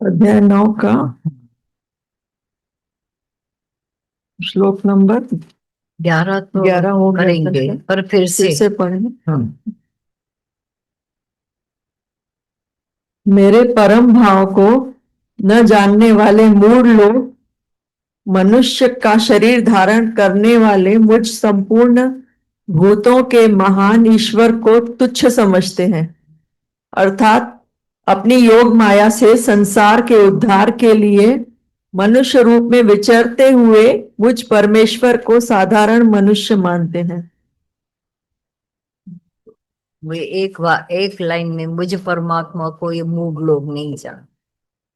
अध्याय 9 का श्लोक नंबर 11 तो 11 हो गया करेंगे, पर फिर से पढ़ेंगे। हम मेरे परम भाव को न जानने वाले मूढ़ लोग मनुष्य का शरीर धारण करने वाले मुझ संपूर्ण भूतों के महान ईश्वर को तुच्छ समझते हैं, अर्थात अपनी योग माया से संसार के उद्धार के लिए मनुष्य रूप में विचरते हुए मुझ परमेश्वर को साधारण मनुष्य मानते हैं। वे एक लाइन में मुझ परमात्मा को ये मूढ़ लोग नहीं जान,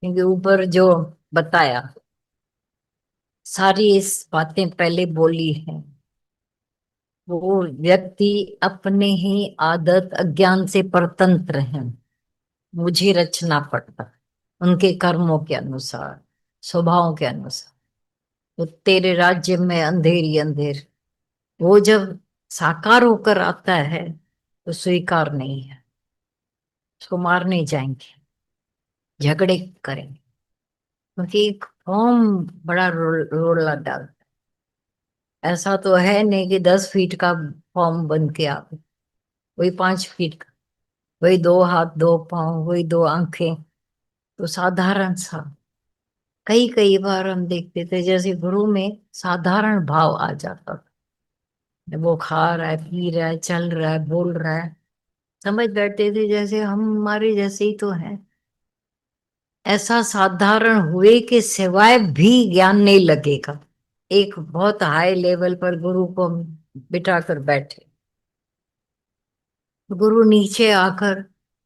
क्योंकि ऊपर जो बताया सारी इस बातें पहले बोली है, वो व्यक्ति अपने ही आदत अज्ञान से परतंत्र है। मुझे रचना पड़ता उनके कर्मों के अनुसार, स्वभाव के अनुसार। तो तेरे राज्य में अंधेरी अंधेर, वो जब साकार होकर आता है तो स्वीकार नहीं है, उसको मारने जाएंगे, झगड़े करेंगे, क्योंकि एक फॉर्म बड़ा रोला डाल। ऐसा तो है नहीं कि 10 फीट का फॉर्म बन के आ गए, वही 5 फीट का, वही 2 हाथ 2 पांव, वही 2 आंखें। तो साधारण सा, कई कई बार हम देखते थे जैसे गुरु में साधारण भाव आ जाता था। वो खा रहा है, पी रहा है, चल रहा है, बोल रहा है, समझ बैठते थे जैसे हम हमारे जैसे ही तो हैं। ऐसा साधारण हुए के सिवाय भी ज्ञान नहीं लगेगा। एक बहुत हाई लेवल पर गुरु को हम बिठा कर बैठे, गुरु नीचे आकर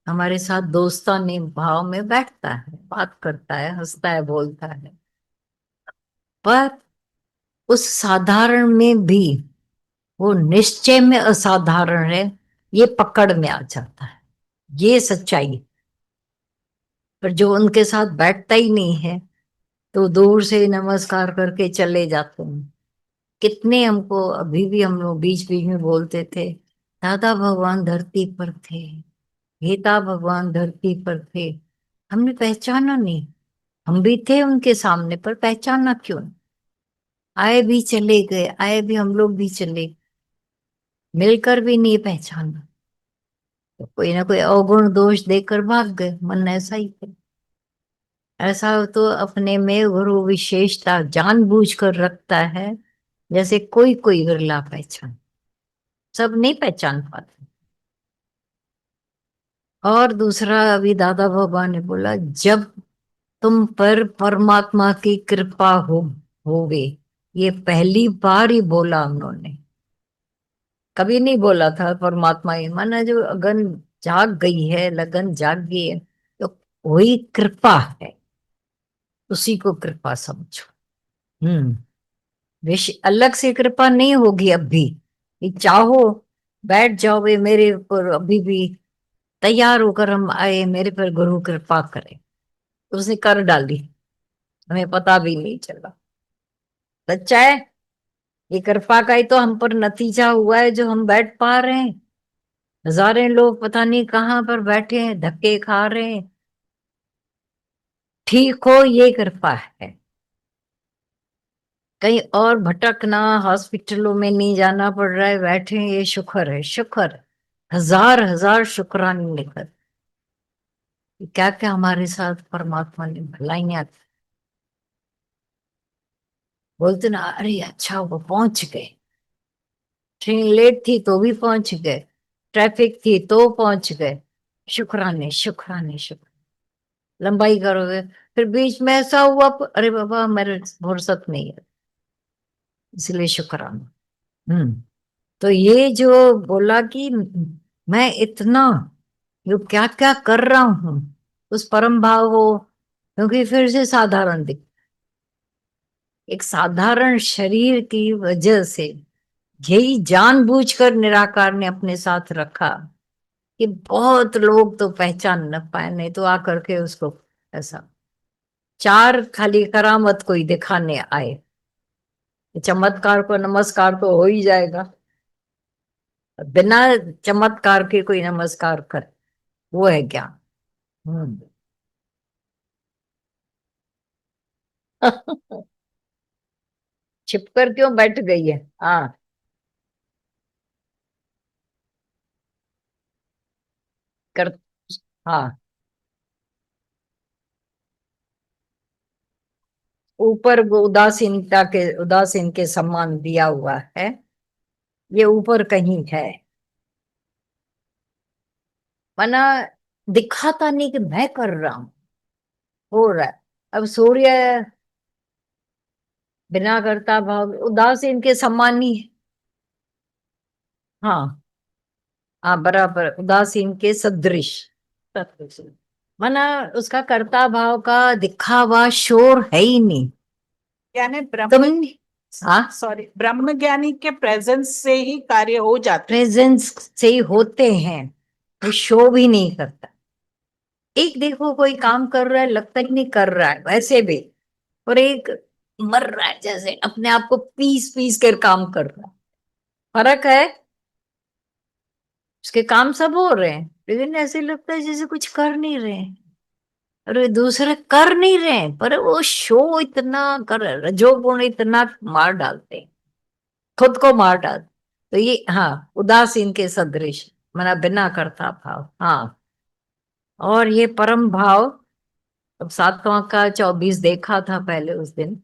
हमारे साथ दोस्ताने भाव में बैठता है, बात करता है, हंसता है, बोलता है, पर उस साधारण में भी वो निश्चय में असाधारण है, ये पकड़ में आ जाता है। ये सच्चाई। पर जो उनके साथ बैठता ही नहीं है तो दूर से नमस्कार करके चले जाते हैं। कितने हमको अभी भी हम लोग बीच बीच में बोलते थे, दादा भगवान धरती पर थे, गीता भगवान धरती पर थे। हमने पहचाना नहीं। हम भी थे उनके सामने, पर पहचाना क्यों नहीं? आए भी चले गए, आए भी, हम लोग भी चले, मिलकर भी नहीं पहचाना। तो कोई ना कोई अवगुण दोष देकर भाग गए, मन ऐसा ही है। ऐसा तो अपने में गुरु विशेषता जानबूझकर रखता है, जैसे कोई कोई विरला पहचान, सब नहीं पहचान पाते। और दूसरा, अभी दादा भगवान ने बोला, जब तुम पर परमात्मा की कृपा होवे, ये पहली बार ही बोला उन्होंने। कभी नहीं बोला था परमात्मा ही, माना जो अगन जाग गई है, लगन जाग गई है, तो वही कृपा है, उसी को कृपा समझो। विश अलग से कृपा नहीं होगी अब भी, कि चाहो बैठ जाओ वे मेरे ऊपर, अभी भी तैयार होकर हम आए, मेरे पर गुरु कृपा करे। उसने कर डाली, हमें पता भी नहीं चला। सच्चा है, ये कृपा का ही तो हम पर नतीजा हुआ है जो हम बैठ पा रहे हैं। हजारों लोग पता नहीं कहाँ पर बैठे हैं, धक्के खा रहे हैं। ठीक हो, ये कृपा है। कहीं और भटकना, हॉस्पिटलों में नहीं जाना पड़ रहा है, बैठे हैं, ये शुक्र है, शुक्र। हजार हजार शुक्राने लेकर क्या क्या हमारे साथ परमात्मा ने भलाइयां की। बोलते ना, अरे अच्छा वो पहुंच गए, ट्रेन लेट थी तो भी पहुंच गए, ट्रैफिक थी तो पहुंच गए। शुक्राने शुक्राने शुक्र। लंबाई करोगे, फिर बीच में ऐसा हुआ, अरे बाबा मेरे फुर्सत नहीं है, इसलिए शुक्राना। तो ये जो बोला कि मैं इतना जो क्या क्या कर रहा हूं, उस परम भाव को, क्योंकि फिर से साधारण दिख, एक साधारण शरीर की वजह से यही जानबूझकर निराकार ने अपने साथ रखा कि बहुत लोग तो पहचान न पाए, नहीं तो आकर के उसको ऐसा चार खाली करामत कोई दिखाने आए। चमत्कार को नमस्कार तो हो ही जाएगा, बिना चमत्कार के कोई नमस्कार करे, वो है ज्ञान। हम्म छिप कर क्यों बैठ गई है? हाँ, कर, हाँ, ऊपर वो उदासीन के सम्मान दिया हुआ है। ये ऊपर कहीं है, मना दिखाता नहीं कि मैं कर रहा हूं, हो रहा है। अब सूर्य बिना करता भाव उदासीन के सम्मान ही है। हाँ, हाँ, बराबर, उदासीन के सदृश। सदृश। मना उसका कर्ता भाव का दिखावा शोर है ही नहीं। यानी तुम, ब्रह्म, हाँ, सॉरी, ब्रह्म ज्ञानी के प्रेजेंस से ही कार्य हो जाते हैं। प्रेजेंस से होते हैं, वो शो भी नहीं करता। एक देखो कोई काम कर रहा है, लगता ही नहीं कर रहा है वैसे भी, और एक मर रहा है, जैसे अपने आप को पीस पीस कर काम कर रहा है। फर्क है। उसके काम सब हो रहे हैं, लेकिन ऐसे लगता है जैसे कुछ कर नहीं रहे हैं। और दूसरे कर नहीं रहे हैं, पर वो शो इतना कर, रजोगुण इतना मार डालते हैं, खुद को मार डालते। तो ये, हाँ, उदासीन के सदृश, मना बिना करता भाव। हाँ, और ये परम भाव, अब 7वां का 24 देखा था पहले उस दिन,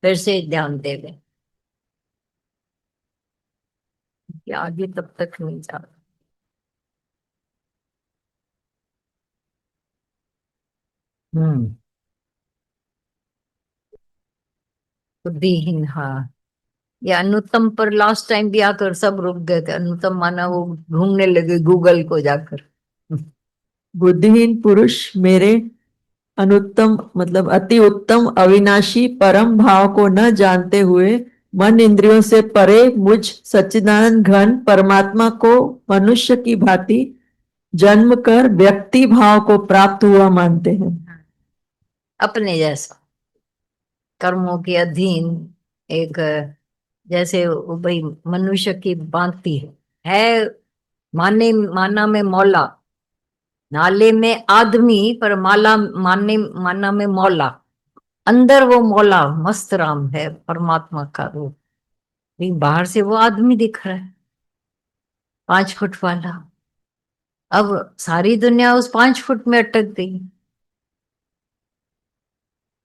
फिर से ध्यान देवे कि आगे तब तक नहीं जा। हम्म, बुद्धिहीन, हाँ। ये अनुत्तम पर लास्ट टाइम भी आकर सब रुक गए थे। अनुत्तम माना वो ढूंढने लगे गूगल को जाकर। बुद्धिहीन पुरुष मेरे अनुत्तम मतलब अति उत्तम अविनाशी परम भाव को न जानते हुए मन इंद्रियों से परे मुझ सच्चिदानंद घन परमात्मा को मनुष्य की भांति जन्म कर व्यक्ति भाव को प्राप्त हुआ मानते हैं। अपने जैसा कर्मों के अधीन, एक जैसे वो भाई मनुष्य की भांति है। माने माना में मौला, नाले में आदमी, पर माला माने माना में मौला। अंदर वो मौला मस्त राम है, परमात्मा का रूप। लेकिन बाहर से वो आदमी दिख रहा है, 5 फुट वाला। अब सारी दुनिया उस 5 फुट में अटक गई।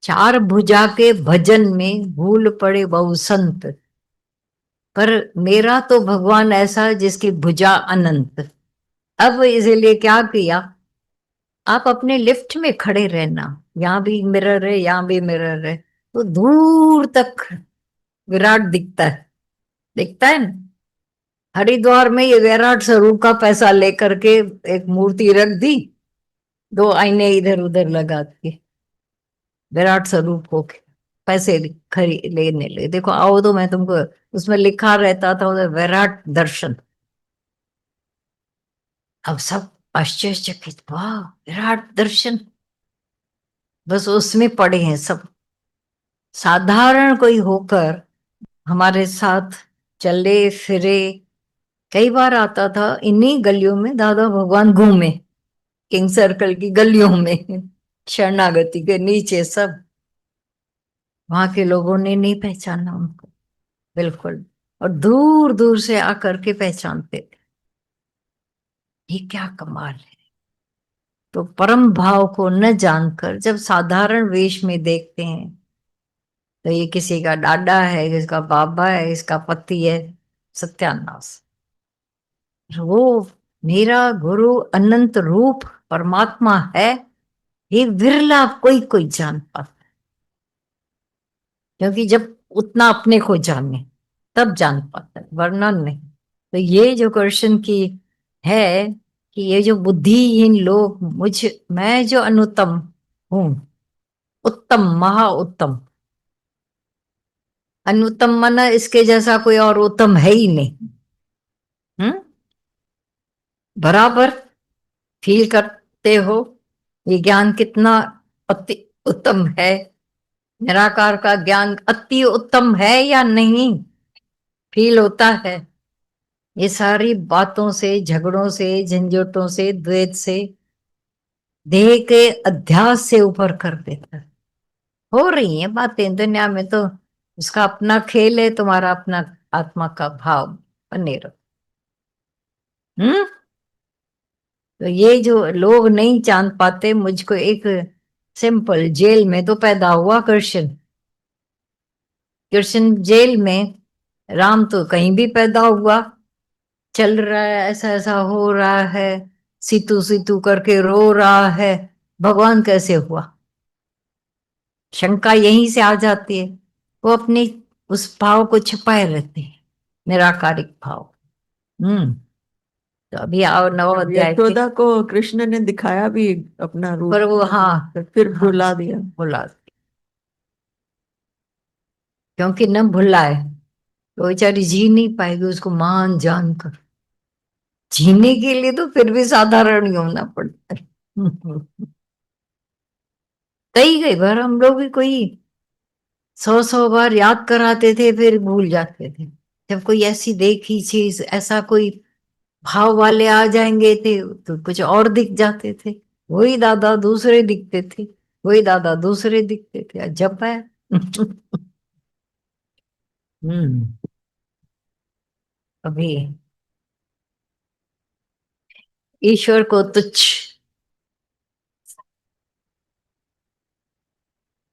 4 भुजा के भजन में भूल पड़े बहु संत, पर मेरा तो भगवान ऐसा जिसकी भुजा अनंत। अब इसीलिए क्या किया, आप अपने लिफ्ट में खड़े रहना, यहाँ भी मिरर है, यहाँ भी मिरर है, तो दूर तक विराट दिखता है। दिखता है ना। हरिद्वार में ये विराट स्वरूप का पैसा लेकर के एक मूर्ति रख दी, 2 आईने इधर उधर लगा के, विराट स्वरूप होके पैसे खरी लेने ले। देखो आओ तो मैं तुमको, उसमें लिखा रहता था उधर विराट दर्शन। अब सब आश्चर्यचकित, वाह विराट दर्शन, बस उसमें पड़े हैं सब। साधारण कोई होकर हमारे साथ चले फिरे। कई बार आता था इन्हीं गलियों में दादा भगवान घूमे, किंग सर्कल की गलियों में, शरणागति के नीचे सब। वहां के लोगों ने नहीं पहचाना उनको बिल्कुल, और दूर दूर से आकर के पहचानते थे। ये क्या कमाल है। तो परम भाव को न जानकर जब साधारण वेश में देखते हैं, तो ये किसी का डाडा है, किसका बाबा है, इसका पति है, सत्यानाश। वो मेरा गुरु अनंत रूप परमात्मा है, ये विरला कोई कोई जान पाता है। क्योंकि जब उतना अपने को जाने तब जान पाता है, वरना नहीं। तो ये जो क्वेश्चन की है कि ये जो बुद्धिहीन लोग, मैं जो अनुत्तम हूं, उत्तम महा उत्तम, अनुत्तम माना इसके जैसा कोई और उत्तम है ही नहीं। हम्म, बराबर फील करते हो ये ज्ञान कितना अति उत्तम है। निराकार का ज्ञान अति उत्तम है या नहीं, फील होता है। ये सारी बातों से, झगड़ों से, झंझटों से, द्वैत से, देह के अध्यास से ऊपर कर देता है। हो रही है बातें दुनिया में, तो उसका अपना खेल है, तुम्हारा अपना आत्मा का भाव बने रहो। तो ये जो लोग नहीं जान पाते, मुझको एक सिंपल, जेल में तो पैदा हुआ कृष्ण, कृष्ण जेल में, राम तो कहीं भी पैदा हुआ, चल रहा है, ऐसा ऐसा हो रहा है, सीतू सीतू करके रो रहा है, भगवान कैसे हुआ? शंका यहीं से आ जाती है। वो अपने उस भाव को छिपाए रहते हैं, निराकारिक भाव। तो अभी आओ नव अध्याय के, यशोदा को कृष्ण ने दिखाया भी अपना रूप, पर वो, हाँ, फिर हाँ, भुला दिया। भुला, क्योंकि न भुलाए तो बेचारी जी नहीं पाएगी उसको मान जान कर। जीने के लिए तो फिर भी साधारण ही होना पड़ता है। कई बार हम लोग भी कोई 100 बार याद कराते थे, फिर भूल जाते थे। जब कोई ऐसी देखी चीज, ऐसा कोई भाव वाले आ जाएंगे थे, तो कुछ और दिख जाते थे, वही दादा दूसरे दिखते थे, वही दादा दूसरे दिखते थे, अजब है। हम्म। अभी ईश्वर को तुच्छ,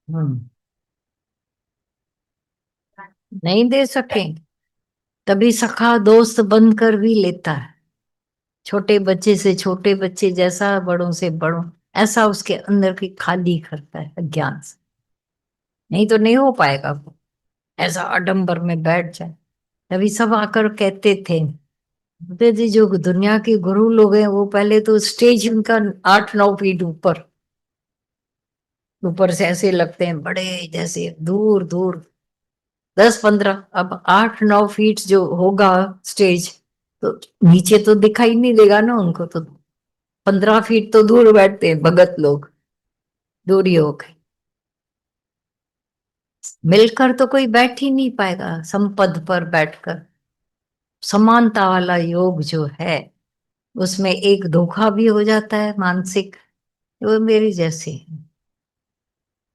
हम्म, नहीं दे सके, तभी सखा दोस्त बनकर भी लेता है। छोटे बच्चे से छोटे बच्चे जैसा, बड़ों से बड़ों, ऐसा उसके अंदर की खाली करता है अज्ञान से। नहीं तो नहीं हो पाएगा वो, ऐसा आडंबर में बैठ जाए। तभी सब आकर कहते थे, बोलते थे जो दुनिया के गुरु लोग हैं, वो पहले तो स्टेज उनका 8-9 फीट ऊपर, ऊपर से ऐसे लगते हैं बड़े, जैसे दूर दूर 10-15, अब 8-9 फीट जो होगा स्टेज, तो नीचे तो दिखाई नहीं देगा ना उनको, तो 15 फीट तो दूर बैठते हैं भगत लोग, दूरी हो गई। मिलकर तो कोई बैठ ही नहीं पाएगा संपद पर बैठकर। समानता वाला योग जो है, उसमें एक धोखा भी हो जाता है मानसिक, वो मेरी जैसे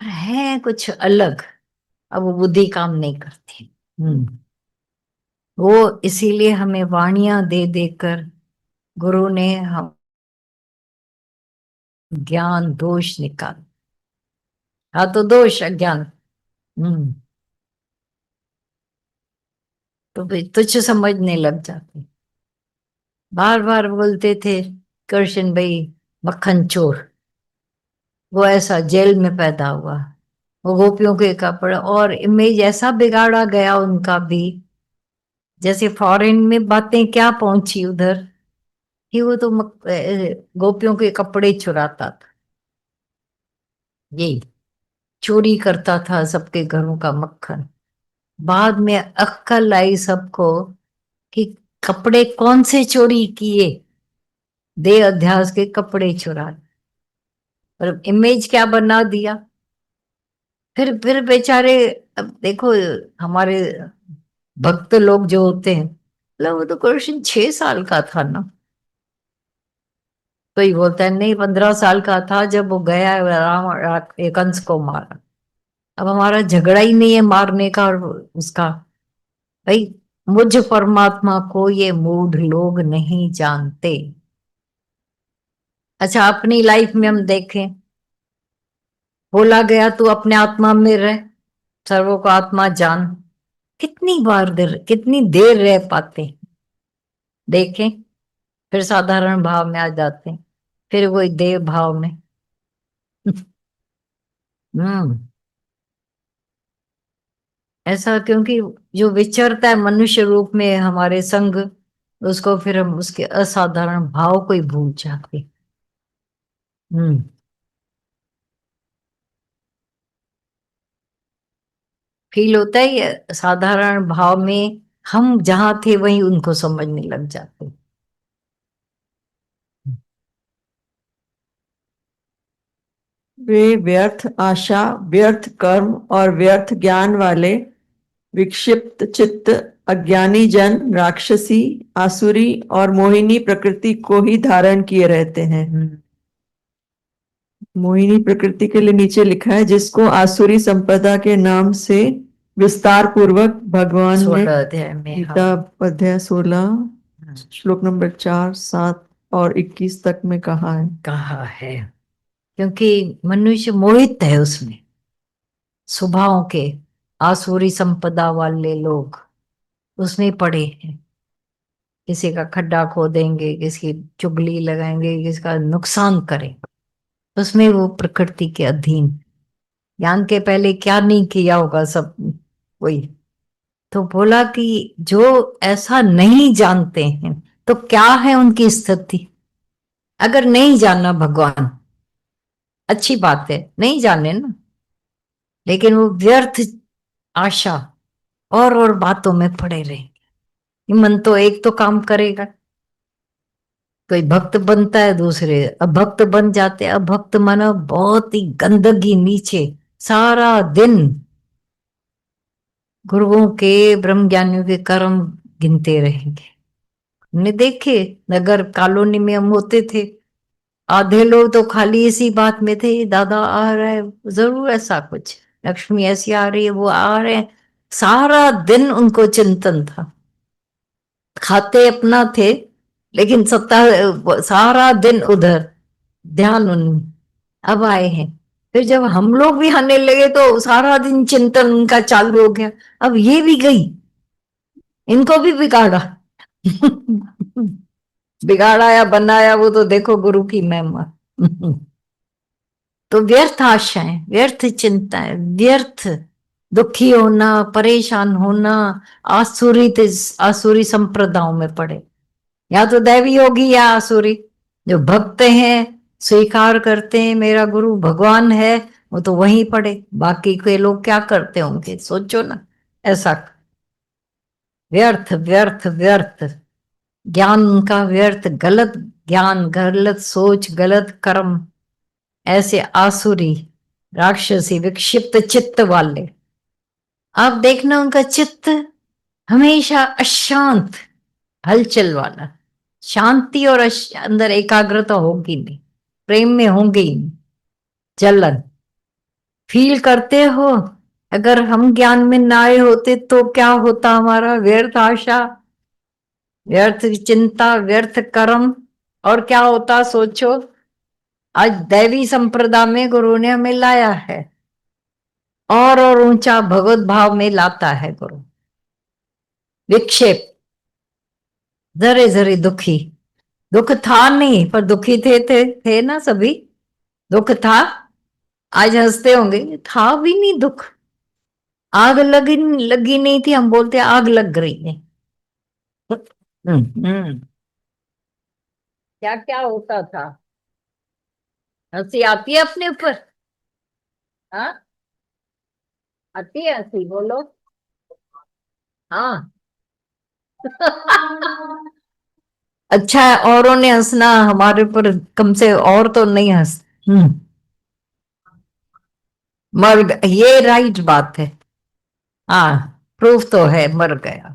है कुछ अलग, अब वो बुद्धि काम नहीं करती। वो इसीलिए हमें वाणियां दे देकर गुरु ने हम ज्ञान दोष निकाल, हाँ तो दोष अज्ञान, हम्म, तो भी तुच्छ समझने लग जाते। बार बार बोलते थे कृष्ण भाई मक्खन चोर, वो ऐसा जेल में पैदा हुआ, वो गोपियों के कपड़े और इमेज ऐसा बिगाड़ा गया उनका भी, जैसे फॉरेन में बातें क्या पहुंची उधर, कि वो तो गोपियों के कपड़े चुराता था, यही चोरी करता था सबके घरों का मक्खन। बाद में अक्कल आई सबको कि कपड़े कौन से चोरी किए, देह अध्यास के कपड़े चुरा, और इमेज क्या बना दिया। फिर बेचारे, अब देखो हमारे भक्त लोग जो होते हैं, मतलब वो तो कृष्ण 6 साल का था ना, कोई बोलता है नहीं 15 साल का था जब वो गया राम एक कंस को मारा। अब हमारा झगड़ा ही नहीं है मारने का और उसका, भाई मुझ परमात्मा को ये मूढ़ लोग नहीं जानते। अच्छा अपनी लाइफ में हम देखें, बोला गया तू अपने आत्मा में रह, सर्वों को आत्मा जान, कितनी देर रह पाते हैं? देखें, फिर साधारण भाव में आ जाते हैं, फिर वही देव भाव में। हम्म, ऐसा क्योंकि जो विचरता है मनुष्य रूप में हमारे संग, उसको फिर हम उसके असाधारण भाव को ही भूल जाते। हम्म, फील होता है ये साधारण भाव में, हम जहां थे वहीं उनको समझने लग जाते। वे व्यर्थ आशा, व्यर्थ कर्म और व्यर्थ ज्ञान वाले विक्षिप्त चित्त अज्ञानी जन राक्षसी, आसुरी और मोहिनी प्रकृति को ही धारण किए रहते हैं। मोहिनी प्रकृति के लिए नीचे लिखा है, जिसको आसुरी संपदा के नाम से विस्तार पूर्वक भगवान ने 16 अध्याय में गीता अध्याय 16 श्लोक नंबर 4, 7 और 21 तक में कहा है। कहा है, क्योंकि मनुष्य मोहित है उसमें, स्वभाव के आसुरी संपदा वाले लोग उसमें पड़े हैं। किसी का खड्डा खोदेंगे, किसी की चुगली लगाएंगे, किसी का नुकसान करेंगे, उसमें वो प्रकृति के अधीन। ज्ञान के पहले क्या नहीं किया होगा सब वही। तो बोला कि जो ऐसा नहीं जानते हैं तो क्या है उनकी स्थिति। अगर नहीं जाना भगवान, अच्छी बात है, नहीं जाने ना, लेकिन वो व्यर्थ आशा और बातों में पड़े रहेंगे। मन तो एक तो काम करेगा, कोई भक्त बनता है, दूसरे अभक्त बन जाते हैं। अभक्त माना बहुत ही गंदगी नीचे, सारा दिन गुरुओं के ब्रह्म ज्ञानियों के कर्म गिनते रहेंगे। हमने देखे, नगर कॉलोनी में हम होते थे, आधे लोग तो खाली इसी बात में थे, दादा आ रहे हैं, जरूर ऐसा कुछ, लक्ष्मी ऐसी आ रही है, वो आ रहे हैं। सारा दिन उनको चिंतन था, खाते अपना थे लेकिन सत्ता सारा दिन उधर ध्यान उनमें। अब आए हैं, फिर जब हम लोग भी आने लगे तो सारा दिन चिंतन उनका चालू हो गया। अब ये भी गई, इनको भी बिगाड़ा बिगाड़ा या बनाया वो तो देखो गुरु की महिमा तो व्यर्थ आशाएं, व्यर्थ चिंताएं, व्यर्थ दुखी होना, परेशान होना, आसुरी संप्रदायों में पड़े, या तो दैवी होगी या आसुरी। जो भक्त हैं, स्वीकार करते हैं मेरा गुरु भगवान है, वो तो वहीं पड़े। बाकी के लोग क्या करते होंगे, सोचो ना। ऐसा व्यर्थ व्यर्थ व्यर्थ ज्ञान उनका व्यर्थ, गलत ज्ञान, गलत सोच, गलत कर्म, ऐसे आसुरी राक्षसी विक्षिप्त चित्त वाले। आप देखना उनका चित्त हमेशा अशांत, हलचल वाला। शांति और अंदर एकाग्रता होगी नहीं, प्रेम में होंगे ही नहीं, जलन फील करते हो। अगर हम ज्ञान में ना आए होते तो क्या होता हमारा, व्यर्थ आशा, व्यर्थ चिंता, व्यर्थ कर्म, और क्या होता सोचो। आज दैवी संप्रदाय में गुरु ने हमें लाया है, और ऊंचा भगवत भाव में लाता है गुरु। विक्षेप, जरे जरे दुखी, दुख था नहीं पर दुखी थे ना सभी, दुख था। आज हंसते होंगे, था भी नहीं दुख, आग लगी नहीं थी, हम बोलते आग लग रही है। क्या क्या होता था, हंसी आती है अपने ऊपर, हाँ आती है हंसी, बोलो हाँ अच्छा है औरों ने हंसना, हमारे ऊपर कम से और तो नहीं हंस। ये राइट बात है, हाँ प्रूफ तो है, मर गया।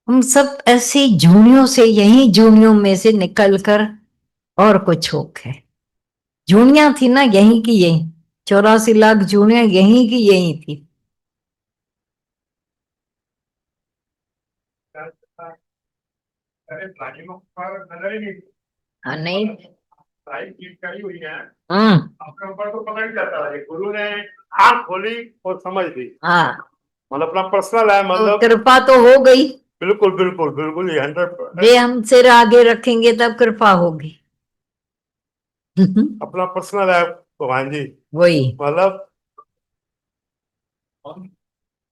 हम सब ऐसी जूनियों से, यही जूनियों में से निकलकर और कुछ हो गए। जूनिया थी ना यहीं की यहीं, 84 लाख जूनिया यहीं की यहीं थी। हाँ नहीं, हुई है हम्म, अपने ऊपर तो पता नहीं चलता है, गुरु ने आंख खोली और समझ ली। हाँ मतलब अपना पर्सनल है, तो मतलब कृपा तो हो गई। बिल्कुल बिल्कुल बिल्कुल ये 100% ये हम सिर आगे रखेंगे तब कृपा होगी अपना पर्सनल है भगवान जी, वही, मतलब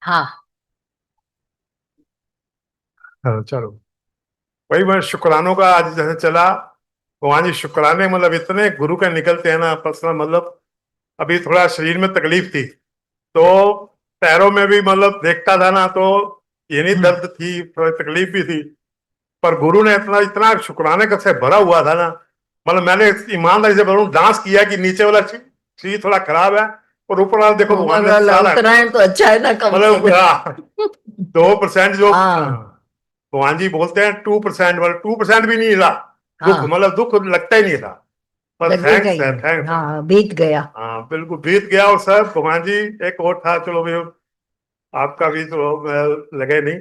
हाँ हाँ, चलो वही मैं शुक्रानों का आज जैसे चला भगवान जी, शुक्राने मतलब इतने गुरु के निकलते हैं ना पर्सनल। मतलब अभी थोड़ा शरीर में तकलीफ थी तो पैरों में भी मतलब देखता था ना तो ये नहीं दर्द थी, थोड़ी तकलीफ भी थी, पर गुरु ने इतना इतना शुक्राने का से भरा हुआ था ना। मतलब मैंने ईमानदारी से बोलूं डांस किया कि नीचे वाला शरीर थोड़ा खराब है और ऊपर वाला देखो भगवान ने सारा, उत्तरायण तो अच्छा है ना, कम से मतलब 2% जो हाँ भगवान जी बोलते हैं 2%, मतलब 2% भी नहीं था दुख, हाँ मतलब दुख लगता ही नहीं था। पर लगेगा थैंक्स है, ही। थैंक्स। हाँ, बीत गया। हाँ बिल्कुल बीत गया। और सर भगवान जी एक और था, चलो भी आपका भी तो लगे नहीं।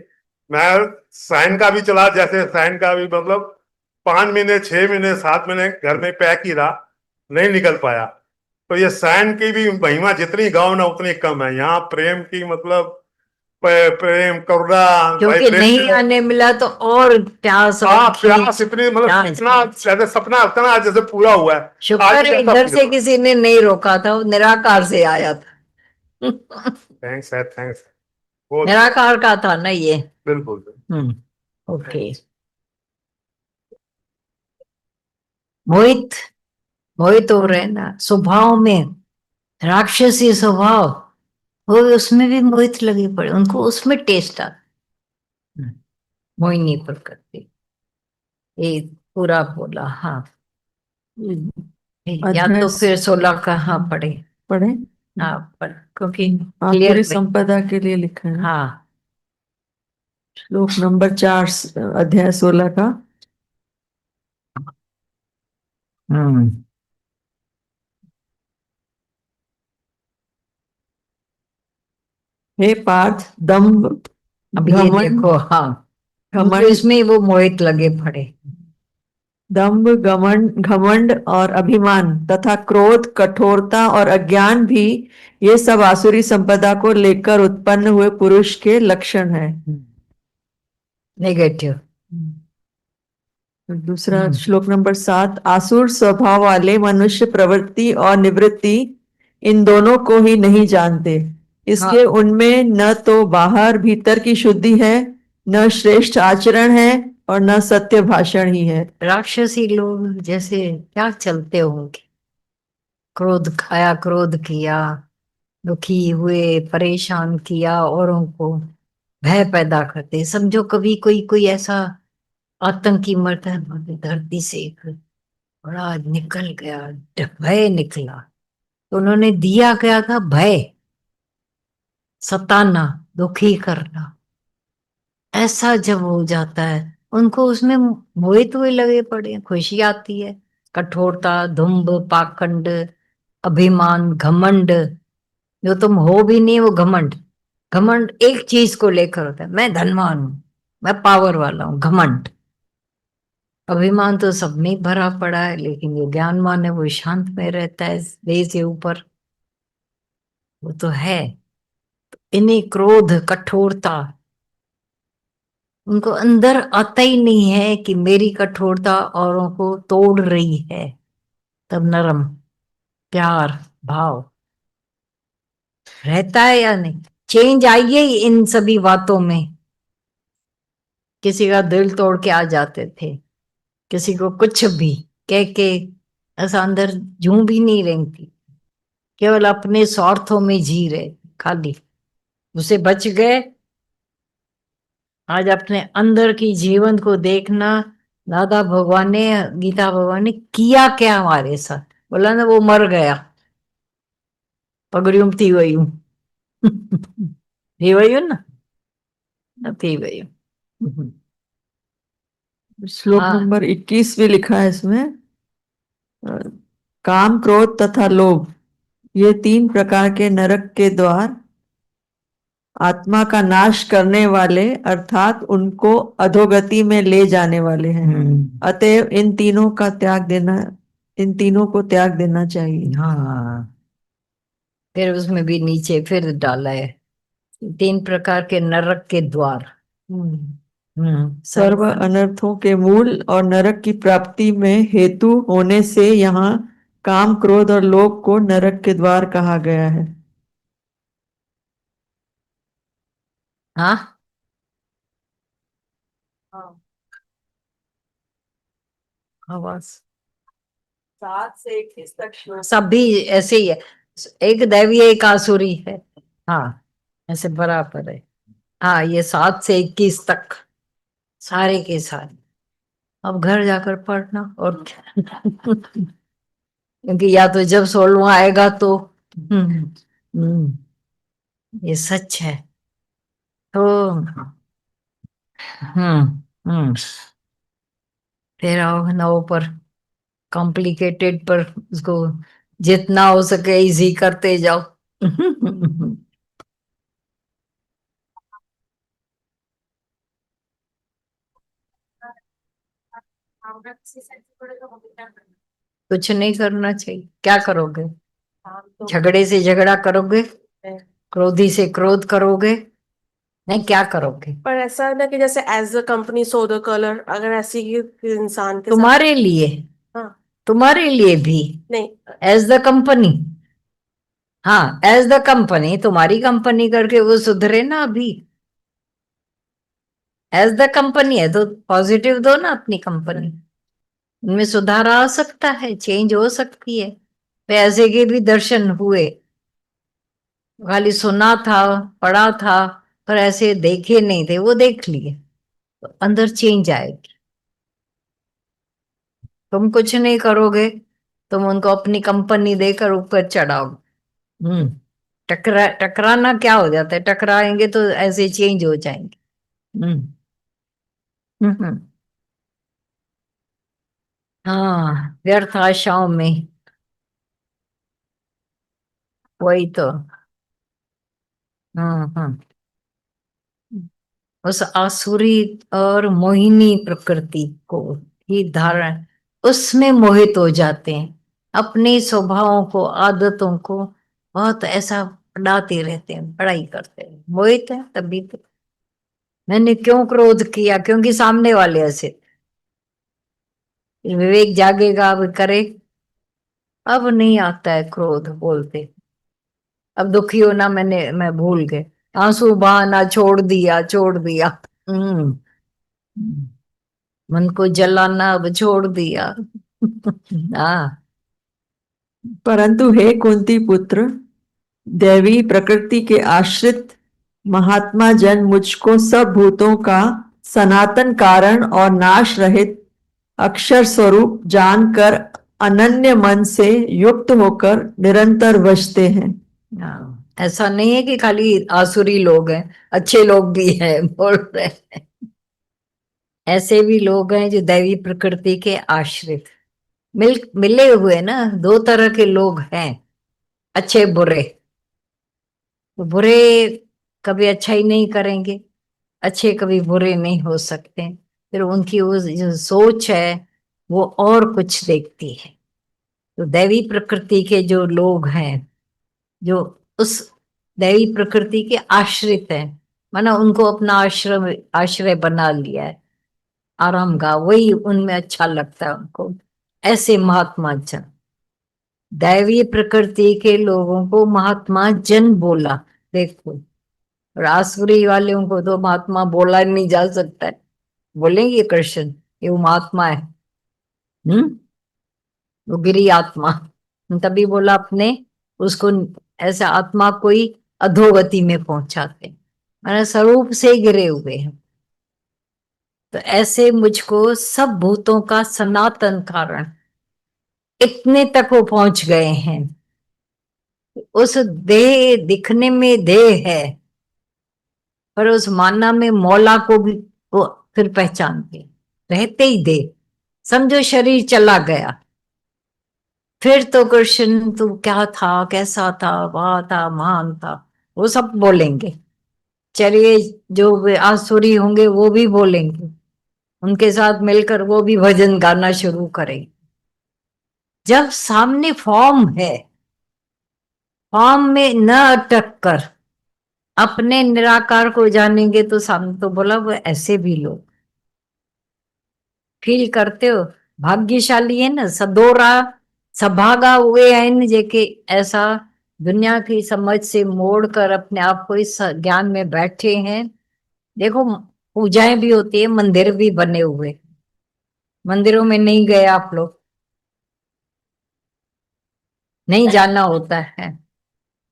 मैं साइन का भी चला, जैसे साइन का भी मतलब 5 महीने 6 महीने 7 महीने घर में पैक ही रहा, नहीं निकल पाया। तो ये साइन की भी महिमा जितनी गाओ ना उतनी कम है। यहाँ प्रेम की मतलब प्रेम करुणा क्योंकि नहीं वाइब्रेशन। आने मिला तो और प्यास और हाँ प्यास खींच। इतनी मतलब हाँ, इतना जैसे सपना होता ना जैसे पूरा हुआ है। आज शुक्र भी है ऐसा इधर फील से हो। किसी ने नहीं रोका था, वो निराकार से आया था। थैंक्स है, थैंक्स। बहुत निराकार का था ना ये। बिल्कुल। हम्म। ओके। मोहित, मोहित हो रहे ना स्वभाव में, राक्षसी स्वभाव, वो उसमें भी मोहित लगे पड़े, उनको उसमें टेस्ट आता। मोहिनी प्रकृति, ये पूरा बोला। हाँ, या अध्याय तो फिर 16 का हाँ पढ़े। पढ़े। हाँ पर क्योंकि क्लियर। आसुरी संपदा के लिए लिखा है। हाँ। श्लोक नंबर 4, अध्याय 16 का। हम्म। हे पार्थ, दंभ, अब ये घमंड, देखो, हाँ, उनको घमंड, इसमें वो मोहित लगे पड़े। दंभ, घमंड, घमंड और अभिमान तथा क्रोध, कठोरता और अज्ञान भी, ये सब आसुरी संपदा को लेकर उत्पन्न हुए पुरुष के लक्षण है। नेगेटिव। दूसरा श्लोक नंबर 7, आसुर स्वभाव वाले मनुष्य प्रवृत्ति और निवृत्ति इन दोनों को ही नहीं जानते, इसलिए उनमें न तो बाहर भीतर की शुद्धि है, न श्रेष्ठ आचरण है और न सत्य भाषण ही है। राक्षसी लोग जैसे क्या चलते होंगे, क्रोध खाया, क्रोध किया, दुखी हुए, परेशान किया, औरों को भय पैदा करते। समझो कभी कोई कोई ऐसा आतंकी मरता है, धरती से एक बड़ा निकल गया, भय निकला, तो उन्होंने दिया क्या था, भय, सताना, दुखी करना। ऐसा जब हो जाता है, उनको उसमें मोहित हुए लगे पड़े, खुशी आती है। कठोरता, धुंभ, पाखंड, अभिमान, घमंड, जो तुम हो भी नहीं वो घमंड। घमंड एक चीज को लेकर होता है, मैं धनवान हूं, मैं पावर वाला हूं, घमंड। अभिमान तो सब में भरा पड़ा है, लेकिन जो ज्ञानवान है वो शांत में रहता है, देह से ऊपर, वो तो है। इन्हें क्रोध, कठोरता, उनको अंदर आता ही नहीं है कि मेरी कठोरता औरों को तोड़ रही है। तब नरम, प्यार, भाव रहता है या नहीं? चेंज आइए ही इन सभी बातों में। किसी का दिल तोड़ के आ जाते थे, किसी को कुछ भी कह के, ऐसा अंदर जूं भी नहीं रही थी, केवल अपने स्वार्थों में जी रहे, खाली उसे बच गए। आज अपने अंदर की जीवन को देखना, दादा भगवान ने, गीता भगवान ने किया क्या हमारे साथ, बोला ना वो मर गया, पगड़ियों थी वही हूं। थी वही हूं ना, थी वही हूं। श्लोक हाँ। नंबर 21 भी लिखा है इसमें। अ, काम, क्रोध तथा लोभ, ये 3 प्रकार के नरक के द्वार आत्मा का नाश करने वाले, अर्थात उनको अधोगति में ले जाने वाले हैं। अतएव इन तीनों को त्याग देना चाहिए। हाँ, फिर उसमें भी नीचे फिर डाला है, 3 प्रकार के नरक के द्वार। सर्व अनर्थों के मूल और नरक की प्राप्ति में हेतु होने से यहाँ काम, क्रोध और लोभ को नरक के द्वार कहा गया है। हाँ, आवाज 7 से 21 तक श्लोक। सभी ऐसे ही है, एक दैवी एक आसुरी है। हाँ, ऐसे बराबर है। हाँ, ये 7 से 21 तक सारे के सारे। अब घर जाकर पढ़ना और क्या। क्योंकि या तो जब 16वां आएगा तो ये सच है। तो हम्म। फिर आओ 9 पर। कॉम्प्लिकेटेड पर उसको जितना हो सके इजी करते जाओ। कुछ नहीं करना चाहिए। क्या करोगे? झगड़े से झगड़ा करोगे? क्रोधी से क्रोध करोगे? नहीं, क्या करोगे? पर ऐसा है ना कि जैसे as a company so the colour, अगर ऐसी कि इंसान के साथ। तुम्हारे लिए, हाँ। तुम्हारे लिए भी नहीं, एज द कंपनी। हाँ, एज द कंपनी, तुम्हारी कंपनी करके वो सुधरे ना अभी। एज द कंपनी है तो पॉजिटिव दो ना अपनी कंपनी। उनमें सुधार आ सकता है, चेंज हो सकती है। तो ऐसे के भी दर्शन हुए, खाली सुना था, पढ़ा था, पर ऐसे देखे नहीं थे, वो देख लिए तो अंदर चेंज आएगी। तुम कुछ नहीं करोगे, तुम उनको अपनी कंपनी देकर ऊपर चढ़ाओगे। टकराना क्या हो जाता है? टकराएंगे तो ऐसे चेंज हो जाएंगे। हम्म हम्म। हाँ, व्यर्थ आशाओं में। वही तो। हाँ। उस आसुरी और मोहिनी प्रकृति को ही धारण, उसमें मोहित हो जाते हैं। अपने स्वभावों को, आदतों को बहुत ऐसा पढ़ाते रहते हैं, पढ़ाई करते हैं, मोहित है तभी तो। मैंने क्यों क्रोध किया? क्योंकि सामने वाले ऐसे। विवेक जागेगा, अब करे। अब नहीं आता है क्रोध, बोलते अब दुखी होना मैं भूल गए। आंसू बहाना छोड़ दिया, छोड़ दिया। हम्म। मन को जलाना अब छोड़ दिया। हाँ। परंतु हे कुंती पुत्र, दैवी प्रकृति के आश्रित महात्मा जन मुझको सब भूतों का सनातन कारण और नाश रहित अक्षर स्वरूप जानकर अनन्य मन से युक्त होकर निरंतर बसते हैं। हाँ, ऐसा नहीं है कि खाली आसुरी लोग हैं, अच्छे लोग भी हैं बोल रहे हैं। ऐसे भी लोग हैं जो दैवी प्रकृति के आश्रित मिले हुए ना। दो तरह के लोग हैं, अच्छे बुरे। तो बुरे कभी अच्छा ही नहीं करेंगे, अच्छे कभी बुरे नहीं हो सकते। फिर उनकी वो जो सोच है वो और कुछ देखती है। तो दैवी प्रकृति के जो लोग हैं, जो उस दैवी प्रकृति के आश्रित हैं, माना उनको अपना आश्रम आश्रय बना लिया है, आराम का, वही उनमें अच्छा लगता है उनको। ऐसे महात्मा जन, दैवी प्रकृति के लोगों को महात्मा जन बोला। देखो, और आसुरी वालों को तो महात्मा बोला नहीं जा सकता है। बोलेंगे कृष्ण ये वो महात्मा है, वो गिरी आत्मा। तभी बोला अपने उसको, ऐसा आत्मा कोई अधोगति में पहुंचाते, मैंने स्वरूप से गिरे हुए हैं। तो ऐसे मुझको सब भूतों का सनातन कारण, इतने तक वो पहुंच गए हैं। उस देह दिखने में देह है, पर उस माना में मौला को भी वो फिर पहचानते, रहते ही देह। समझो शरीर चला गया, फिर तो कृष्ण तू क्या था, कैसा था, वह था, महान था, वो सब बोलेंगे। चलिए, जो वे आसुरी होंगे वो भी बोलेंगे, उनके साथ मिलकर वो भी भजन गाना शुरू करें। जब सामने फॉर्म है, फॉर्म में न अटक कर अपने निराकार को जानेंगे तो सामने तो बोला वो ऐसे भी लोग फील करते हो। भाग्यशाली है ना, सदोरा सभागा हुए हैं जेके ऐसा दुनिया की समझ से मोड़ कर अपने आप को इस ज्ञान में बैठे हैं। देखो, पूजाएं भी होती है, मंदिर भी बने हुए। मंदिरों में नहीं गए आप लोग? नहीं जाना होता है,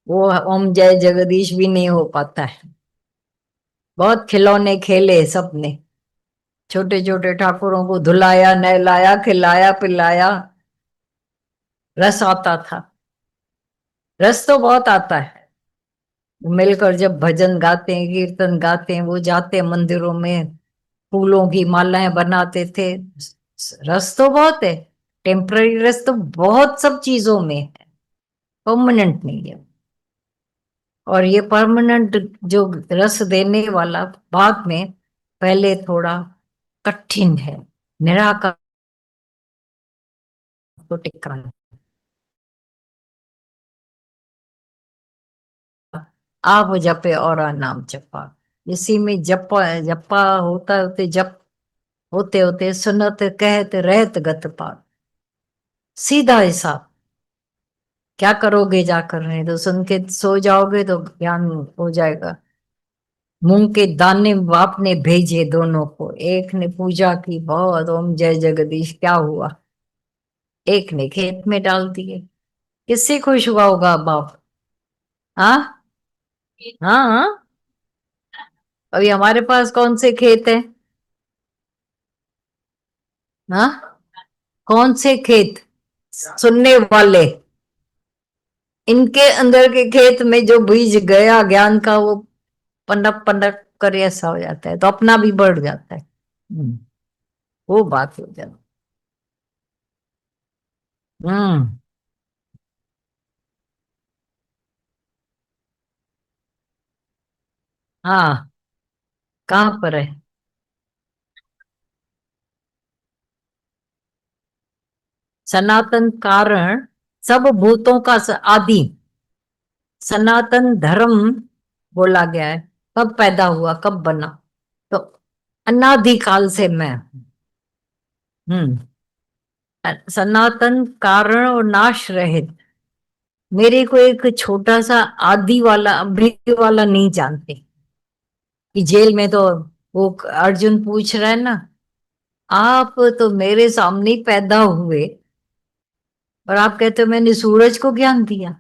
वो ओम जय जगदीश भी नहीं हो पाता है। बहुत खिलौने खेले सबने, छोटे छोटे ठाकुरों को धुलाया, नहलाया, खिलाया, पिलाया। रस आता था, रस तो बहुत आता है। मिलकर जब भजन गाते हैं, कीर्तन गाते हैं, वो जाते हैं मंदिरों में, फूलों की मालाएं बनाते थे। रस तो बहुत है। टेम्पररी रस तो बहुत सब चीजों में है, परमानेंट नहीं है। और ये परमानेंट जो रस देने वाला बाद में पहले थोड़ा कठिन है, निराकार को टिकना। आप जपे और नाम जपा, इसी में जपा जपा होता होते जप होते होते सुनत कहत रहत गत पार। सीधा हिसाब, क्या करोगे जाकर, नहीं तो सुन के सो जाओगे तो ज्ञान हो जाएगा। मूंग के दाने बाप ने भेजे दोनों को, एक ने पूजा की बहुत, ओम जय जगदीश, क्या हुआ, एक ने खेत में डाल दिए। किससे खुश हुआ होगा बाप? हाँ हाँ हाँ। अभी हमारे पास कौन से खेत है? हाँ, कौन से खेत? सुनने वाले, इनके अंदर के खेत में जो बीज गया ज्ञान का, वो पनप पनप कर ऐसा हो जाता है, तो अपना भी बढ़ जाता है। वो बात हो जाती। हम्म। हाँ, कहाँ पर है? सनातन कारण सब भूतों का आदि, सनातन धर्म बोला गया है। कब पैदा हुआ, कब बना? तो अनादिकाल से मैं हूं। सनातन कारण और नाश रहित। मेरे को एक छोटा सा आदि वाला अभी वाला नहीं जानते कि जेल में तो वो अर्जुन पूछ रहा है ना, आप तो मेरे सामने ही पैदा हुए और आप कहते हो मैंने सूरज को ज्ञान दिया।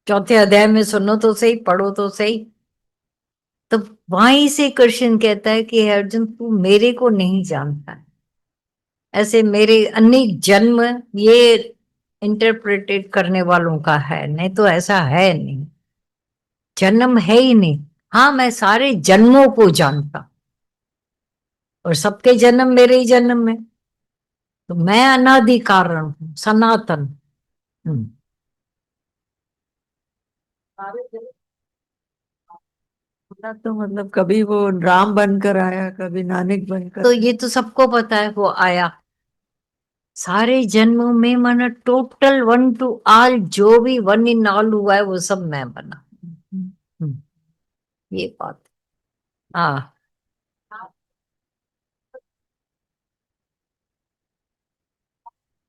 चौथे अध्याय में सुनो तो सही, पढ़ो तो सही। तो वहीं से कृष्ण कहता है कि हे अर्जुन, तू मेरे को नहीं जानता है। ऐसे मेरे अनेक जन्म, ये इंटरप्रेटेड करने वालों का है, नहीं तो ऐसा है नहीं, जन्म है ही नहीं। हाँ, मैं सारे जन्मों को जानता और सबके जन्म मेरे ही जन्म में, तो मैं अनादि कारण हूँ, सनातन। हम्म। तो मतलब कभी वो राम बनकर आया, कभी नानक बनकर। तो ये तो सबको पता है, वो आया सारे जन्मों में, माना टोटल वन टू ऑल, जो भी वन इन ऑल हुआ है वो सब मैं बना। हम्म, ये बात। हाँ,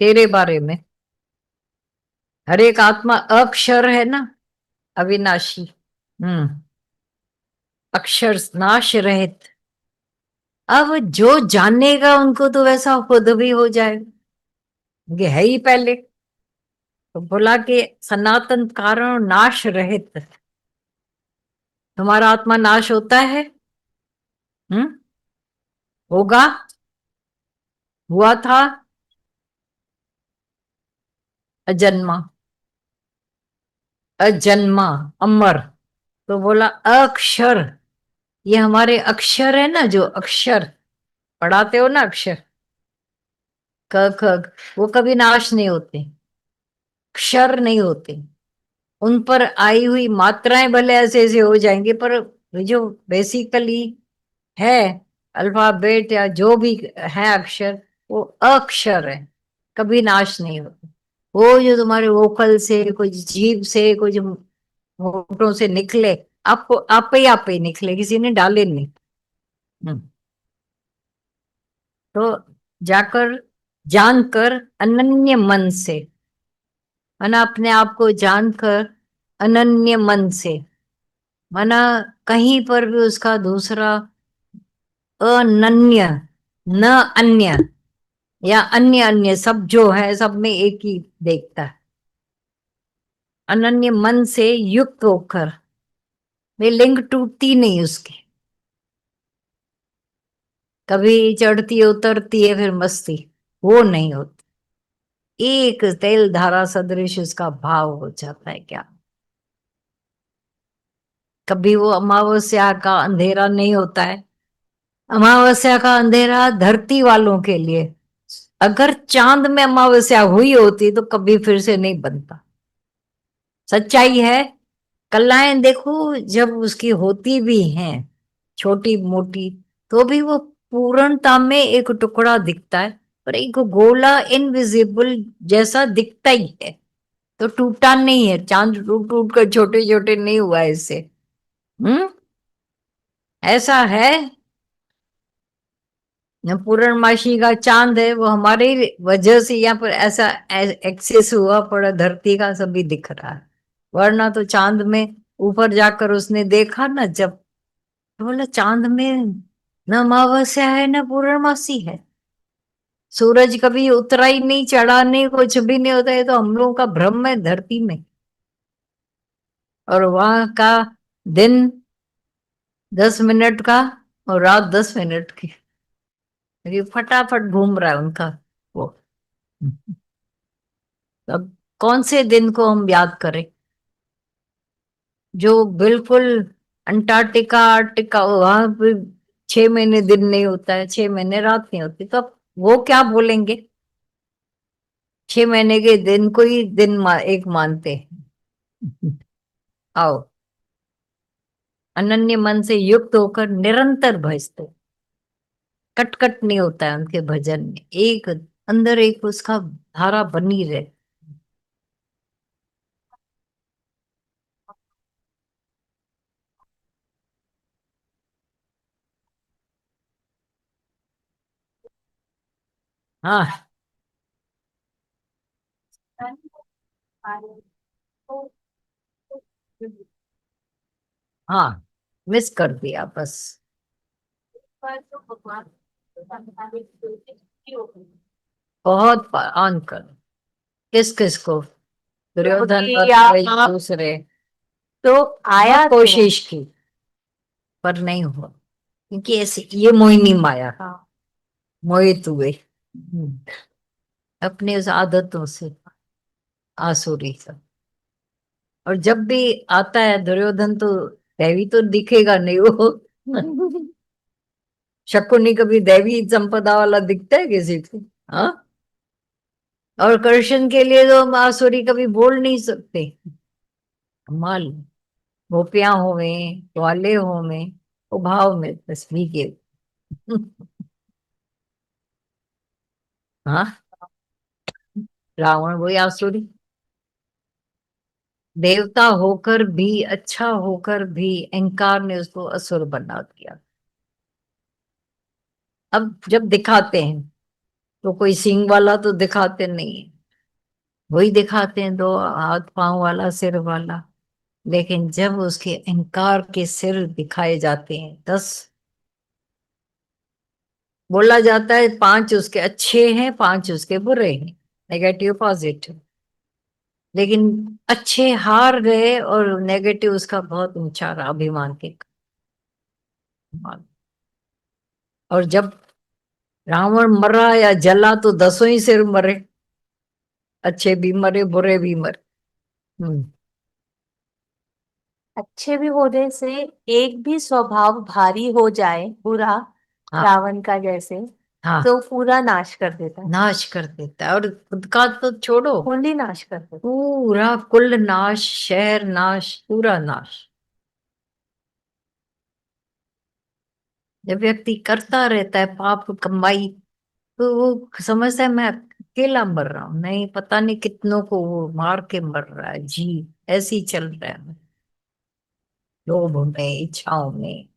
तेरे बारे में हर एक आत्मा अक्षर है ना, अविनाशी। हम्म। अक्षर नाश रहित। अब जो जानेगा उनको तो वैसा खुद भी हो जाएगा, ये है ही पहले। तो बोला कि सनातन कारण नाश रहित। तुम्हारा आत्मा नाश होता है? हम्म। होगा, हुआ था, अजन्मा, अजन्मा, अमर। तो बोला अक्षर, ये हमारे अक्षर है ना, जो अक्षर पढ़ाते हो ना, अक्षर क ख, वो कभी नाश नहीं होते, क्षर नहीं होते। उन पर आई हुई मात्राएं भले ऐसे ऐसे हो जाएंगे, पर जो बेसिकली है अल्फाबेट या जो भी है अक्षर, वो अक्षर है, कभी नाश नहीं होते। वो जो तुम्हारे वोकल से, कुछ जीभ से, कुछ होठों से निकले, आपको आप ही निकले, किसी ने डाले नहीं। हम्म। तो जाकर जानकर अनन्य मन से, माना अपने आप को जानकर अनन्य मन से, माना कहीं पर भी उसका दूसरा, अनन्य, न अन्य, या अन्य अन्य सब जो है सब में एक ही देखता है। अनन्य मन से युक्त होकर, वे लिंग टूटती नहीं उसकी, कभी चढ़ती उतरती है फिर मस्ती, वो नहीं होती। एक तेल धारा सदृश उसका भाव हो जाता है क्या। कभी वो अमावस्या का अंधेरा नहीं होता है। अमावस्या का अंधेरा धरती वालों के लिए अगर चांद में अमावस्या हुई होती तो कभी फिर से नहीं बनता। सच्चाई है। कलाएं देखो जब उसकी होती भी हैं छोटी मोटी, तो भी वो पूर्णता में एक टुकड़ा दिखता है, पर एक गोला इनविजिबल जैसा दिखता ही है। तो टूटा नहीं है, चांद टूट टूट कर छोटे छोटे नहीं हुआ इससे। हम्म, ऐसा है। पूर्णमासी का चांद है, वो हमारी वजह से यहाँ पर ऐसा एक्सेस हुआ पड़ा, धरती का सभी दिख रहा है। वरना तो चांद में ऊपर जाकर उसने देखा ना, जब तो बोला चांद में न अमावस्या है न पूर्णमासी है, सूरज कभी उतरा ही नहीं, चढ़ा नहीं, कुछ भी नहीं होता है। तो हम लोगों का भ्रम है धरती में। और वहां का दिन 10 मिनट का और रात 10 मिनट की, ये फटाफट घूम रहा है उनका वो। अब कौन से दिन को हम याद करें? जो बिल्कुल अंटार्कटिका आर्टिका, वहां पे 6 महीने दिन नहीं होता है, 6 महीने रात नहीं होती, तो अब वो क्या बोलेंगे? 6 महीने के दिन को ही दिन एक मानते हैं। आओ, अनन्य मन से युक्त होकर निरंतर भजते, कट कट नहीं होता है उनके भजन में, एक अंदर एक उसका धारा बनी रहे। हाँ, हाँ, मिस कर दिया बस। बहुत ऑन कर। किस किस को? दुर्योधन और कोई दूसरे। तो आया बहुत कोशिश की पर नहीं हुआ, क्योंकि ऐसे ये मोहिनी माया मोहित हुए अपने उस आदतों से, आसुरी सब। और जब भी आता है दुर्योधन तो दैवी तो दिखेगा नहीं वो। शकुनी कभी दैवी संपदा वाला दिखता है किसी को? हाँ। और कृष्ण के लिए तो हम आसुरी कभी बोल नहीं सकते। कमाल। गोपियां होवे, ग्वाले होवे, वो भाव में तस्वीर के। हाँ, रावण वही आसुरी, देवता होकर भी, अच्छा होकर भी अहंकार ने उसको असुर बना दिया। अब जब दिखाते हैं तो कोई सींग वाला तो दिखाते नहीं है, वही दिखाते हैं 2 हाथ पांव वाला, सिर वाला। लेकिन जब उसके अहंकार के सिर दिखाए जाते हैं 10, बोला जाता है 5 उसके अच्छे हैं, 5 उसके बुरे हैं, नेगेटिव पॉजिटिव। लेकिन अच्छे हार गए और नेगेटिव उसका बहुत ऊंचा रहा, अभिमान के कारण। और जब रावण मरा या जला तो 10 ही सिर मरे, अच्छे भी मरे बुरे भी मरे। अच्छे भी होने से एक भी स्वभाव भारी हो जाए बुरा, हाँ, रावण का जैसे, हाँ, तो पूरा नाश कर देता है, नाश कर देता है। और खुद का तो छोड़ो, कुंडली नाश कर देता है। पूरा कुल नाश, शहर नाश, पूरा नाश। जब व्यक्ति करता रहता है पाप कमाई, तो वो समझता है मैं अकेला मर रहा हूं, नहीं पता नहीं कितनों को वो मार के मर रहा है। जी, ऐसे ही चल रहा है, लोभ में, इच्छाओं में,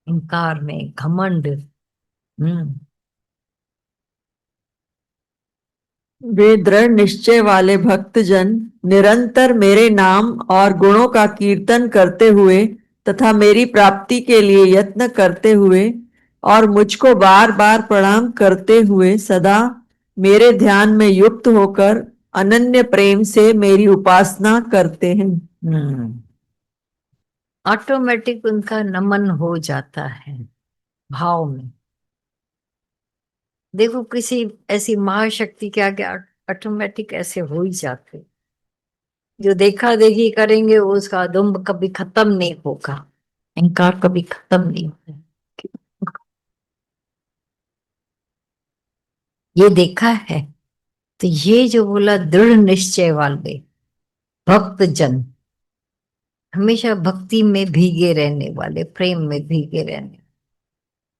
इंकार में, घमंड। हम्म। वे दृढ़ निश्चय वाले भक्तजन निरंतर मेरे नाम और गुणों का कीर्तन करते हुए तथा मेरी प्राप्ति के लिए यत्न करते हुए और मुझको बार बार प्रणाम करते हुए सदा मेरे ध्यान में युक्त होकर अनन्य प्रेम से मेरी उपासना करते हैं। ऑटोमेटिक उनका नमन हो जाता है भाव में। देखो किसी ऐसी महाशक्ति के आगे ऑटोमेटिक ऐसे हो ही जाते। जो देखा देखी करेंगे उसका दुम्ब कभी खत्म नहीं होगा, अहंकार कभी खत्म नहीं होगा। ये देखा है। तो ये जो बोला दृढ़ निश्चय वाले भक्त जन, हमेशा भक्ति में भीगे रहने वाले, प्रेम में भीगे रहने,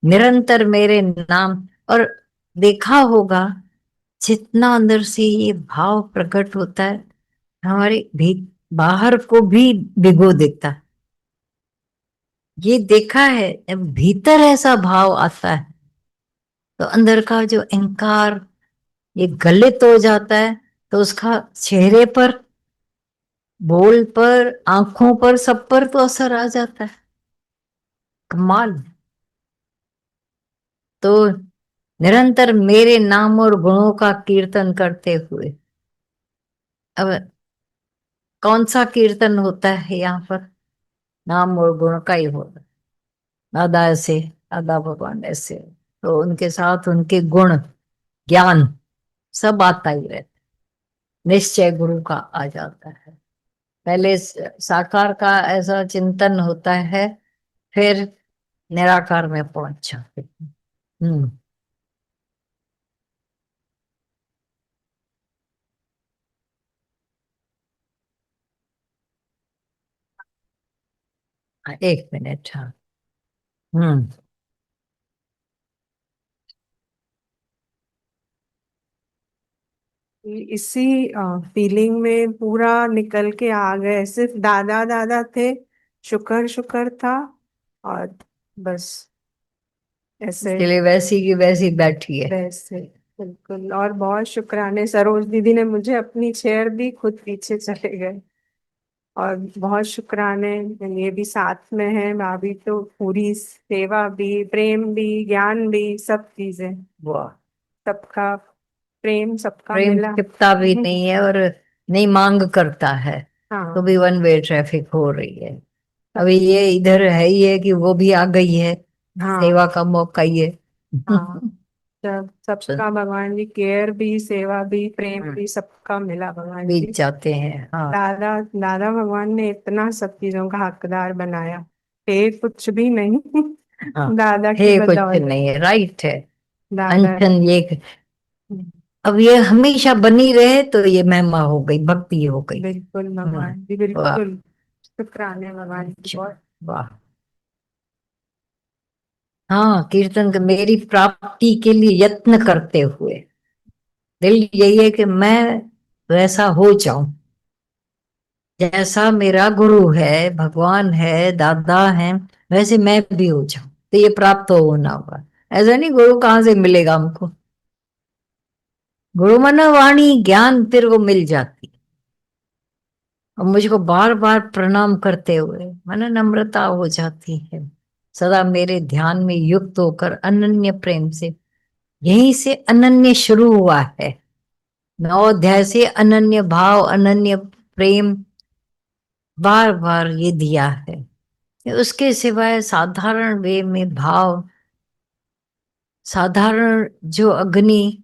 निरंतर मेरे नाम। और देखा होगा जितना अंदर से ये भाव प्रकट होता है, हमारे भी बाहर को भी भिगो देता है। ये देखा है, जब भीतर ऐसा भाव आता है तो अंदर का जो अहंकार ये गलित हो जाता है, तो उसका चेहरे पर, बोल पर, आंखों पर, सब पर तो असर आ जाता है। कमाल। तो निरंतर मेरे नाम और गुणों का कीर्तन करते हुए, अब कौन सा कीर्तन होता है यहाँ पर? नाम और गुण का ही होता है। दादा ऐसे, दादा भगवान ऐसे, तो उनके साथ उनके गुण, ज्ञान सब आता ही रहता है। निश्चय गुरु का आ जाता है। पहले साकार का ऐसा चिंतन होता है, फिर निराकार में पहुंच जाते हैं। एक मिनट। हाँ। हम्म। इसी फीलिंग में पूरा निकल के आ गए। सिर्फ दादा दादा थे, शुक्र शुक्र था, और बस ऐसे इसके लिए वैसी की वैसी बैठी है। वैसे बिल्कुल। और बहुत शुक्राने, सरोज दीदी ने मुझे अपनी चेयर दी, खुद पीछे चले गए। और बहुत शुक्राने, ये भी साथ में है, भाभी तो पूरी सेवा भी, प्रेम भी, ज्ञान भी, सब चीजें, वाह। सबका प्रेम सबका प्रेम मिला। छिपता भी नहीं है और नहीं मांग करता है, तो हाँ, भी वन वे ट्रैफिक हो रही है। अभी ये इधर है ही है कि वो भी आ गई है, हाँ, सेवा का मौका ही है। हाँ। सब सबका भगवान जी, केयर भी, सेवा भी, प्रेम भी, सबका मिला भगवान जी। बीत जाते हैं। हाँ। दादा दादा भगवान ने इतना सब चीजों का हकदार बनाया, है कुछ भी नहीं। हाँ, दादा की है कुछ बदौलत। नहीं है, राइट है। दादा। अनशन ये, अब ये हमेशा बनी रहे तो ये महिमा हो गई, भक्ति हो गई। बिल्कुल हम्म। भगवान जी, वाह। बिल्कुल। शुक्राने भगवान जी, बहुत। वाह। हाँ, कीर्तन मेरी प्राप्ति के लिए यत्न करते हुए दिल यही है कि मैं वैसा हो जाऊं जैसा मेरा गुरु है, भगवान है, दादा है, वैसे मैं भी हो जाऊं। तो ये प्राप्त होना होगा। ऐसा नहीं गुरु कहाँ से मिलेगा हमको, गुरु माना वाणी ज्ञान, फिर वो मिल जाती। और मुझको बार बार प्रणाम करते हुए मन नम्रता हो जाती है, सदा मेरे ध्यान में युक्त होकर अनन्य प्रेम से। यहीं से अनन्य शुरू हुआ है, 9 अध्याय से अनन्य भाव, अनन्य प्रेम बार बार ये दिया है। उसके सिवाय साधारण वे में भाव, साधारण जो अग्नि,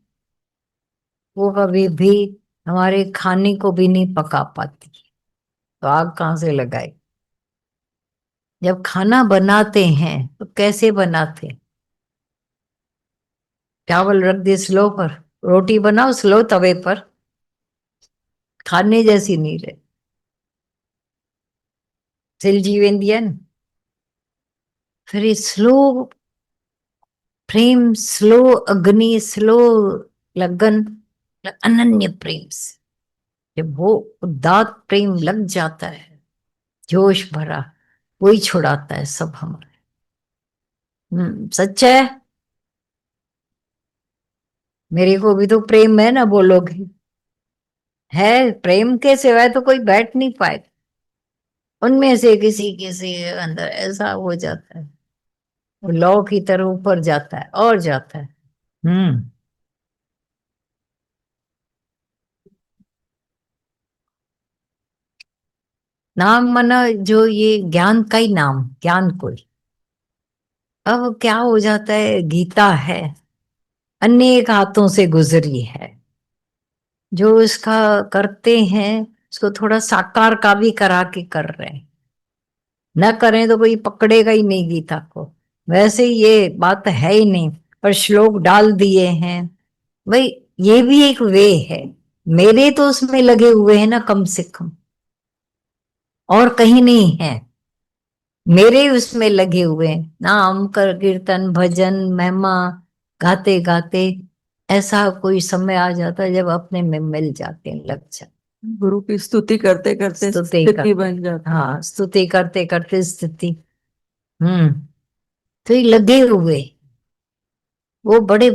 वो कभी भी हमारे खाने को भी नहीं पका पाती, तो आग कहाँ से लगाए? जब खाना बनाते हैं तो कैसे बनाते? चावल रख दिए स्लो पर, रोटी बनाओ स्लो तवे पर, खाने जैसी नहीं रहे, सिलजी वेंदी है न। फिर ये स्लो प्रेम, स्लो अग्नि, स्लो लगन, अनन्य प्रेम से जब वो उदात प्रेम लग जाता है, जोश भरा, वही छुड़ाता है सब हमारे। सच है। मेरे को भी तो प्रेम है ना, बोलोगे? है, प्रेम के सिवाय तो कोई बैठ नहीं पाए। उनमें से किसी किसी के अंदर ऐसा हो जाता है, वो लौ की तरह ऊपर जाता है और जाता है। हम्म। नाम मना, जो ये ज्ञान का ही नाम, ज्ञान कोई। अब क्या हो जाता है, गीता है, अनेक हाथों से गुजरी है, जो इसका करते हैं उसको थोड़ा साकार का भी करा के कर रहे हैं। न करें तो कोई पकड़ेगा ही नहीं गीता को, वैसे ये बात है ही नहीं, पर श्लोक डाल दिए हैं, भाई ये भी एक वे है, मेरे तो उसमें लगे हुए हैं ना कम से कम, और कहीं नहीं है, मेरे उसमें लगे हुए हैं, नाम कर कीर्तन भजन महिमा गाते गाते। ऐसा कोई समय आ जाता है जब अपने में मिल जाते हैं, लग जाते, गुरु की स्तुति करते करते स्तुति स्थिति कर, बन जाती। हाँ स्तुति करते करते स्थिति। हम्म। तो ये लगे हुए, वो बड़े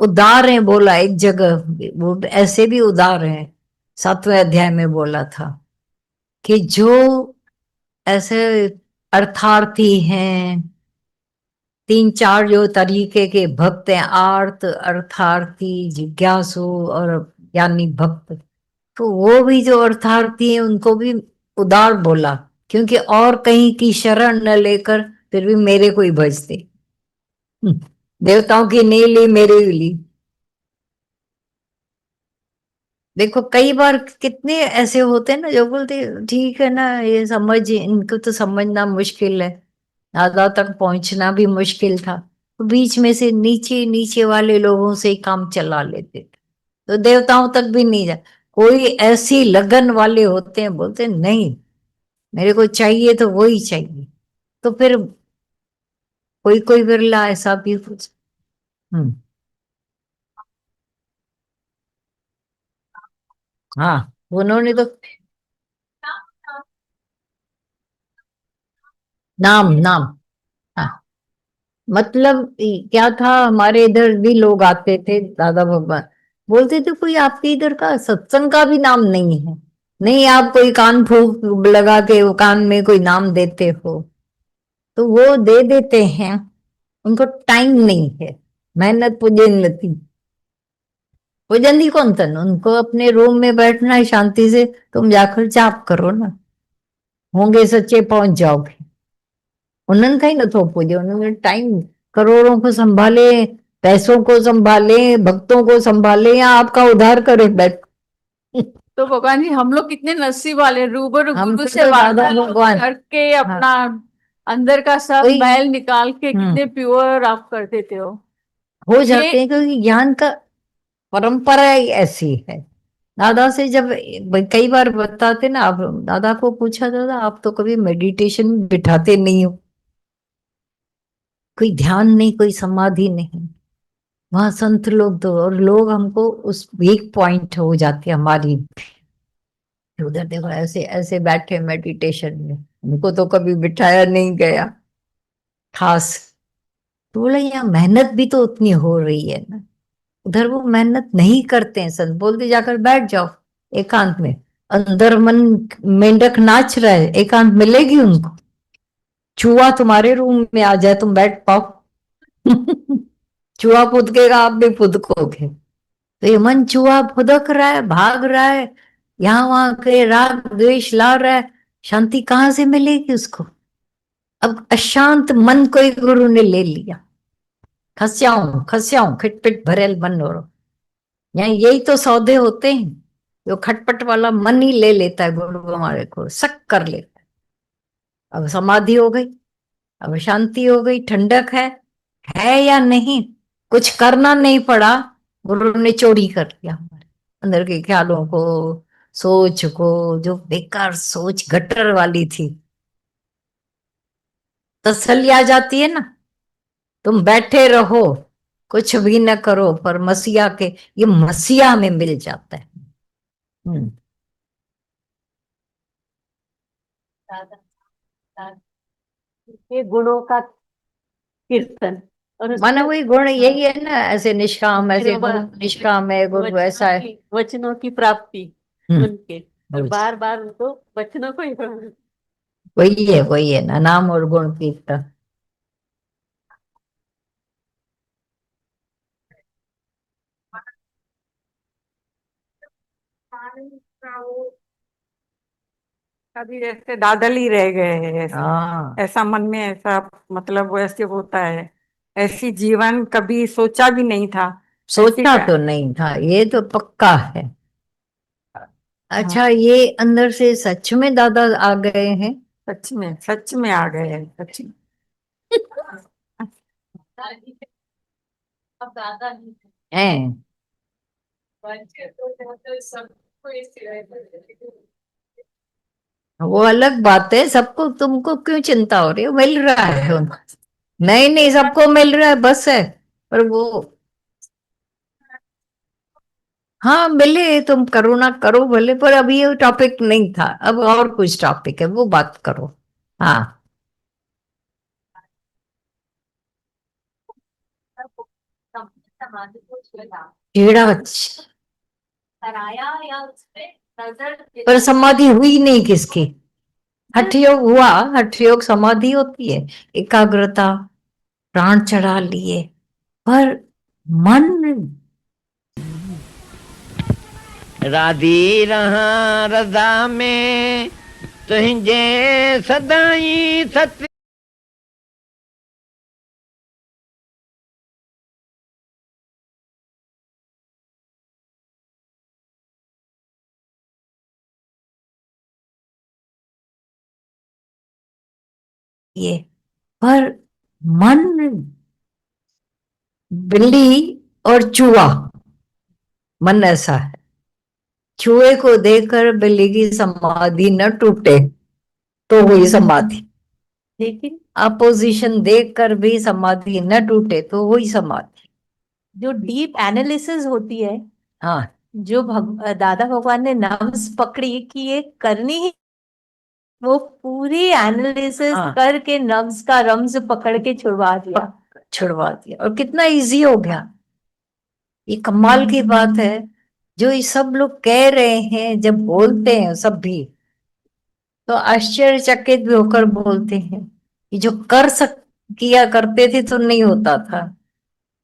उदार हैं, बोला एक जगह, वो ऐसे भी उदार हैं, 7वें अध्याय में बोला था कि जो ऐसे अर्थार्थी हैं, 3 4 जो तरीके के भक्त हैं, आर्त अर्थार्थी जिज्ञासु और ज्ञानी भक्त, तो वो भी जो अर्थार्थी हैं उनको भी उदार बोला, क्योंकि और कहीं की शरण न लेकर फिर भी मेरे को ही भजते। देवताओं की नहीं ली, मेरे ही ली। देखो कई बार कितने ऐसे होते हैं ना जो बोलते ठीक है ना, ये समझ, इनको तो समझना मुश्किल है, दादा तक पहुंचना भी मुश्किल था, तो बीच में से नीचे नीचे वाले लोगों से ही काम चला लेते थे, तो देवताओं तक भी नहीं जा। कोई ऐसी लगन वाले होते हैं, बोलते हैं, नहीं मेरे को चाहिए तो वो ही चाहिए, तो फिर कोई कोई बिरला ऐसा भी कुछ। हम्म। हाँ उन्होंने तो नाम नाम, हाँ, मतलब क्या था, हमारे इधर भी लोग आते थे, दादा भगवान बोलते थे कोई आपके इधर का सत्संग का भी नाम नहीं है, नहीं आप कोई कान फूंक लगा के वो कान में कोई नाम देते हो, तो वो दे देते हैं, उनको टाइम नहीं है, मेहनत पूजन लती, पूजन ही कौन तन, उनको अपने रूम में बैठना है शांति से, तुम जाकर जाप करो ना, होंगे सच्चे पहुंच जाओगे। उन्होंने कहीं ना थो पूजे, उन्होंने टाइम, करोड़ों को संभाले, पैसों को संभाले, भक्तों को संभाले, या आपका उद्धार करे बैठ। तो भगवान जी हम लोग कितने नसीब वाले, रूबरू हम गुरु तो से दादा वार्तालाप भगवान, करके हाँ अपना अंदर का सब वही, मैल निकाल के कितने हम्म, प्योर आप कर देते हो। हो ये जाते हैं, क्योंकि ज्ञान का परंपरा ही ऐसी है। दादा से जब कई बार बताते ना, आप दादा को पूछा, दादा आप तो कभी मेडिटेशन बिठाते नहीं हो, कोई ध्यान नहीं, कोई समाधि नहीं, वहां संत लोग तो, और लोग हमको उस वीक पॉइंट हो जाती है हमारी, उधर देखो ऐसे ऐसे बैठे मेडिटेशन में, उनको तो कभी बिठाया नहीं गया खास, तो बोला यहाँ मेहनत भी तो उतनी हो रही है ना, उधर वो मेहनत नहीं करते हैं, संत बोलते जाकर बैठ जाओ एकांत में, अंदर मन मेंढक नाच रहा है, एकांत मिलेगी उनको, चूहा तुम्हारे रूम में आ जाए तुम बैठ पाओ। चूहा फुदकेगा आप भी फुदकोगे, तो ये मन चूहा फुदक रहा है, भाग रहा है, यहाँ वहां के राग द्वेष ला रहा है, शांति कहाँ से मिलेगी उसको। अब अशांत मन को ही गुरु ने ले लिया, खस्याऊं खिटपिट भरेल मन हो रहा, यहाँ यही तो सौदे होते हैं, जो खटपट वाला मन ही ले लेता है गुरु हमारे को, शक कर लेता है। अब समाधि हो गई, अब शांति हो गई, ठंडक है या नहीं, कुछ करना नहीं पड़ा, गुरु ने चोरी कर लिया हमारे अंदर के ख्यालों को, सोच को, जो बेकार सोच गटर वाली थी, तसल्ली आ जाती है ना, तुम बैठे रहो कुछ भी न करो, पर मसीहा के, ये मसीहा में मिल जाता है। हम्म। ये गुणों का कीर्तन, और माना उसमें वही गुण यही है ना, ऐसे निष्काम, ऐसे गुरु निर्वाण, निष्काम है, गुरु ऐसा है। वचनों की प्राप्ति हम्म। उनके, और बार बार उनको वचनों को ही वही है ना, नाम और गुण कीर्तन। अभी जैसे दादल ही रह गए हैं, ऐसा हाँ ऐसा मन में ऐसा, मतलब वैसे होता है, ऐसी जीवन कभी सोचा भी नहीं था। ऐसी सोचा तो नहीं था, ये तो पक्का है। हाँ, अच्छा ये अंदर से सच में दादा आ गए हैं। सच में आ गए हैं, सच में। हैं वो अलग बात है, सबको, तुमको क्यों चिंता हो रही है, मिल रहा है उनको। नहीं नहीं, सबको मिल रहा है, बस है। पर वो, हाँ मिले, तुम करुणा करो भले, पर अभी ये टॉपिक नहीं था, अब और कुछ टॉपिक है, वो बात करो। हाँ, छेड़ा बच्चा, पर समाधि हुई नहीं किसकी? हठ योग हुआ, हठ योग समाधि होती है, एकाग्रता, प्राण चढ़ा लिए, पर मन, राधी रहा रजा में तुझे सदाई सत ये, पर मन, बिल्ली और चूहा, मन ऐसा है, चूहे को देखकर बिल्ली की समाधि न टूटे तो हुई समाधि, लेकिन अपोजिशन देखकर भी समाधि न टूटे तो हुई समाधि। जो डीप एनालिसिस होती है, हाँ, जो दादा भगवान ने नब्ज पकड़ी कि ये करनी ही, वो पूरी एनालिसिस हाँ। करके नब्ज का रम्ज पकड़ के छुड़वा दिया। छुड़वा दिया, और कितना इजी हो गया। ये कमाल की बात है, जो ये सब लोग कह रहे हैं, जब बोलते हैं सब भी, तो आश्चर्यचकित भी होकर बोलते हैं कि जो किया करते थे तो नहीं होता था,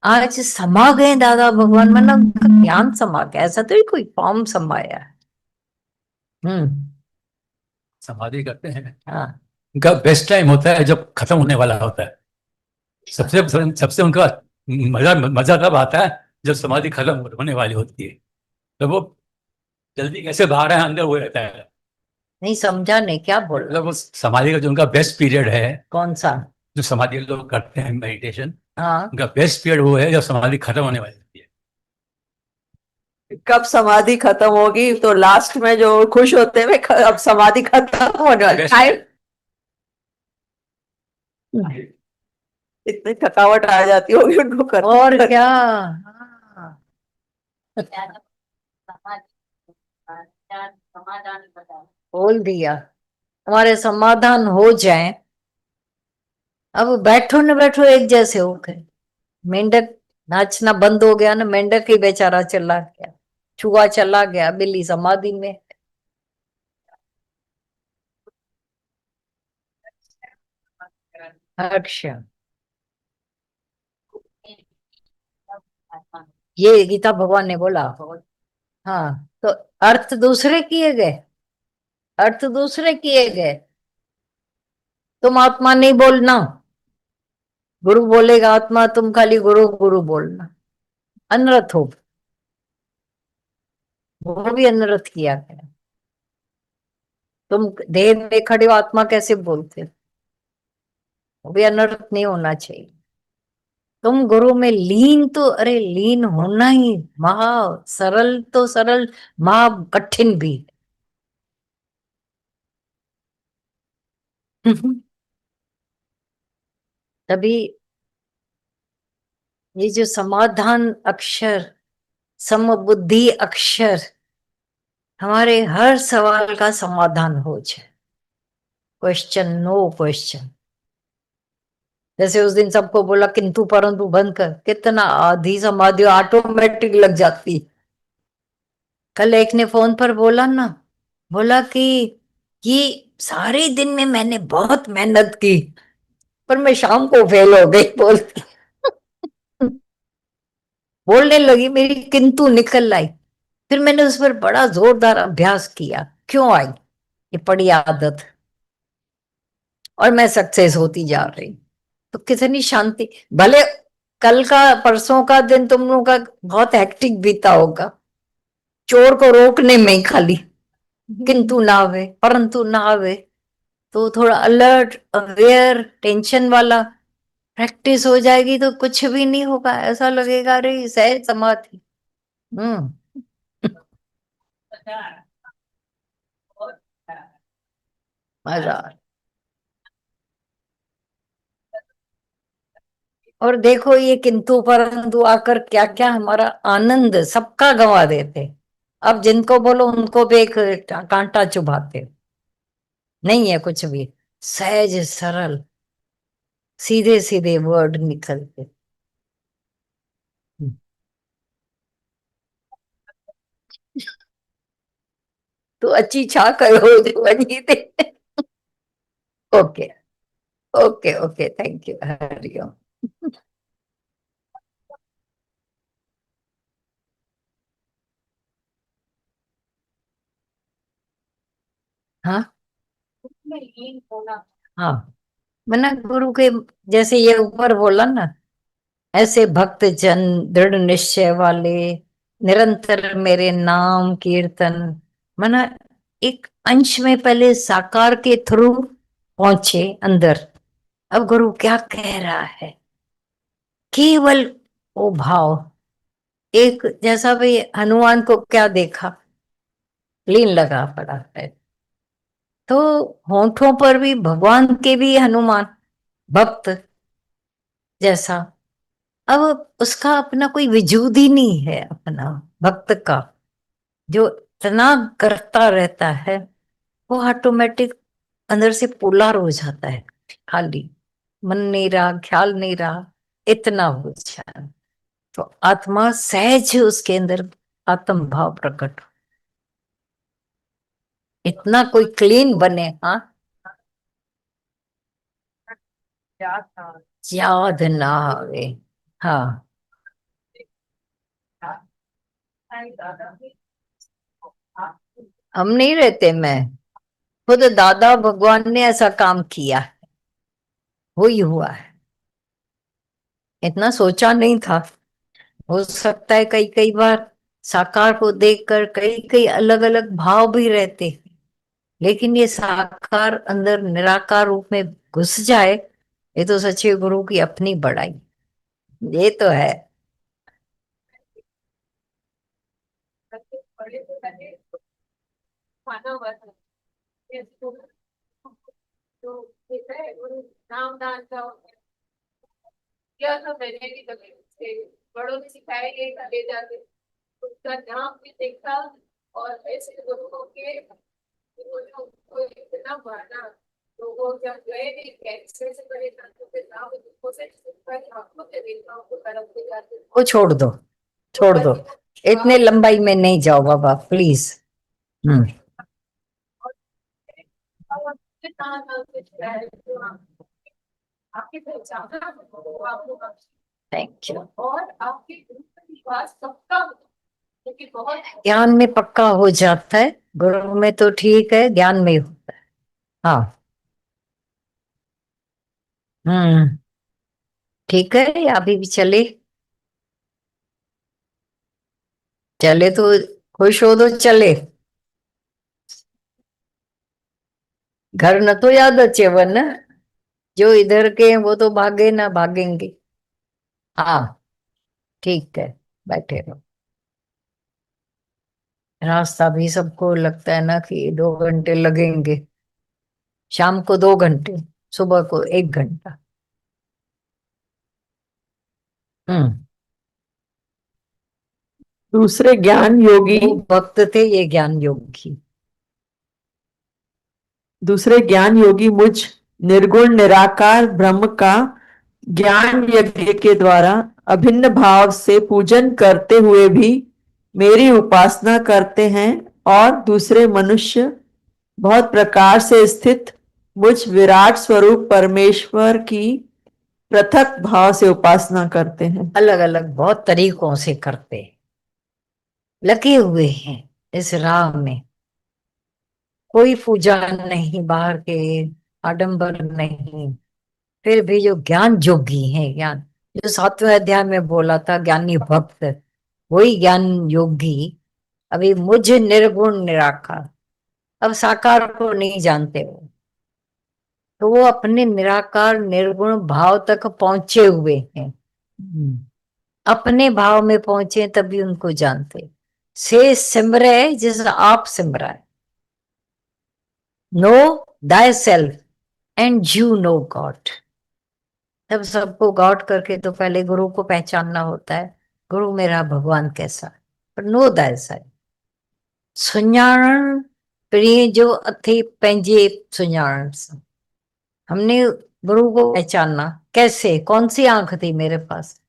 आज समा गए दादा भगवान, मतलब उनका ज्ञान समा गया, ऐसा तो ही कोई फॉर्म समाया है। समाधि करते हैं, हाँ, उनका बेस्ट टाइम होता है जब खत्म होने वाला होता है। सबसे सबसे उनका मजा मजा तब आता है जब समाधि खत्म होने वाली होती है, तो वो जल्दी कैसे बाहर है अंदर वो रहता है। नहीं समझा, नहीं क्या बोल रहा? मतलब वो समाधि का जो उनका बेस्ट पीरियड है, कौन सा? जो समाधि लोग करते हैं मेडिटेशन, हाँ, उनका बेस्ट पीरियड वो है जब समाधि खत्म होने वाली होती है। कब समाधि खत्म होगी, तो लास्ट में जो खुश होते हैं अब समाधि खत्म होने वाली Best- टाइम, इतनी थकावट आ जाती होगी उनको और क्या। हाँ, बोल दिया, हमारे समाधान हो जाए। अब बैठो न बैठो एक जैसे हो गए, मेंढक नाचना बंद हो गया ना, मेंढक ही बेचारा चला गया, चूहा चला गया, बिल्ली समाधि में। हर क्षण, ये गीता भगवान ने बोला। हाँ, तो अर्थ दूसरे किए गए, अर्थ दूसरे किए गए, तुम आत्मा नहीं बोलना, गुरु बोलेगा आत्मा, तुम खाली गुरु गुरु बोलना, अनर्थ हो, वो भी अनर्थ किया गया। तुम देह में खड़े हो, आत्मा कैसे बोलते हो? वो भी अनर्थ नहीं होना चाहिए। तुम गुरु में लीन, तो अरे लीन होना ही महा सरल, तो सरल, महा कठिन भी। तभी ये जो समाधान अक्षर, समबुद्धि अक्षर, हमारे हर सवाल का समाधान हो जाए, क्वेश्चन नो क्वेश्चन। जैसे उस दिन सबको बोला किंतु परंतु बंद कर, कितना आधी समाधि ऑटोमेटिक लग जाती। कल एक ने फोन पर बोला ना, बोला कि ये सारे दिन में मैंने बहुत मेहनत की, पर मैं शाम को फेल हो गई बोलती। बोलने लगी, मेरी किंतु निकल आई, फिर मैंने उस पर बड़ा जोरदार अभ्यास किया, क्यों आई ये पड़ी आदत, और मैं सक्सेस होती जा रही। तो कितनी शांति। भले कल का परसों का दिन तुम लोगों का बहुत हेक्टिक बीता होगा, चोर को रोकने में ही खाली, किंतु ना आवे परंतु ना आवे, तो थोड़ा अलर्ट अवेयर टेंशन वाला प्रैक्टिस हो जाएगी, तो कुछ भी नहीं होगा, ऐसा लगेगा अरे सहज समाधि। मजा आ रहा। और देखो ये किंतु परंतु आकर क्या क्या हमारा आनंद सबका गंवा देते। अब जिनको बोलो उनको भी एक कांटा चुभाते। नहीं है कुछ भी, सहज सरल सीधे सीधे वर्ड निकलते। तो अच्छी छा करो जो वही थे। Okay okay okay, thank you, Hariom. हाँ हाँ, मैंने गुरु के जैसे ये ऊपर बोला ना, ऐसे भक्त जन दृढ़ निश्चय वाले निरंतर मेरे नाम कीर्तन, मना एक अंश में पहले साकार के थ्रू पहुंचे अंदर। अब गुरु क्या कह रहा है, केवल वो भाव। एक जैसा भी हनुमान को क्या देखा, लीन लगा पड़ा है, तो होठों पर भी भगवान के भी हनुमान भक्त जैसा। अब उसका अपना कोई वजूद ही नहीं है अपना भक्त का, जो इतना करता रहता है वो ऑटोमेटिक अंदर से पोलार हो जाता है, खाली मन नहीं रहा, ख्याल नहीं रहा, इतना हो जाए तो आत्मा सहज उसके अंदर आत्म भाव प्रकट, इतना कोई क्लीन बने। हाँ, याद ना आवे। हाँ, हम नहीं रहते, मैं खुद दादा भगवान ने ऐसा काम किया है, वो ही हुआ है, इतना सोचा नहीं था। हो सकता है कई कई बार साकार को देखकर कई कई अलग अलग भाव भी रहते हैं, लेकिन ये साकार अंदर निराकार रूप में घुस जाए, ये तो सच्चे गुरु की अपनी बड़ाई, ये तो है। यह तो मैंने भी कभी से बड़ों ने सिखाया, ये ले जाके उसका नाम भी देखा। और ऐसे लोगों के उनको इतना माना, तो वो जब गए भी कैंसर से परेशान होते थे, उनको से आंखों से देखा, उनको तरफ ले जाते। वो छोड़ दो, छोड़ दो, इतने लंबाई में नहीं जाओ बाबा प्लीज। आपकी पहचान आपको, थैंक यू। और आपके विश्वास सबका, क्योंकि बहुत ज्ञान में पक्का हो जाता है, गुरु में तो ठीक है, ज्ञान में ही होता है। हाँ, ठीक है, अभी भी चले, चले तो खुश हो तो चले। घर न तो याद अच्छे वन, जो इधर के हैं वो तो भागे ना भागेंगे। हाँ, ठीक है, बैठे रहो। रास्ता भी सबको लगता है ना कि 2 घंटे लगेंगे, शाम को 2 घंटे, सुबह को 1 घंटा। हम्म, दूसरे ज्ञान योगी, वो भक्त थे, ये ज्ञान योगी। दूसरे ज्ञान योगी मुझ निर्गुण निराकार ब्रह्म का ज्ञान यज्ञ के द्वारा अभिन्न भाव से पूजन करते हुए भी मेरी उपासना करते हैं, और दूसरे मनुष्य बहुत प्रकार से स्थित मुझ विराट स्वरूप परमेश्वर की पृथक भाव से उपासना करते हैं। अलग अलग बहुत तरीकों से करते हैं, लगे हुए हैं इस राह में, कोई पूजा नहीं, बाहर के आडंबर नहीं, फिर भी जो ज्ञान जोगी है, ज्ञान जो 7वें अध्याय में बोला था ज्ञानी भक्त, वही ज्ञान योगी अभी मुझ निर्गुण निराकार, अब साकार को नहीं जानते वो, तो वो अपने निराकार निर्गुण भाव तक पहुंचे हुए हैं। अपने भाव में पहुंचे तभी उनको जानते, से सिमरे जैसे आप सिमरा है। No thy self and you know God. तब सबको गॉड करके तो पहले गुरु को पहचानना होता है, गुरु मेरा भगवान कैसा है। पर नो दाई सेल्फ, सुञाणण प्रिय जो अथे पंहिंजे सुञाणण सां। हमने गुरु को पहचाना कैसे, कौन सी आंख थी मेरे पास?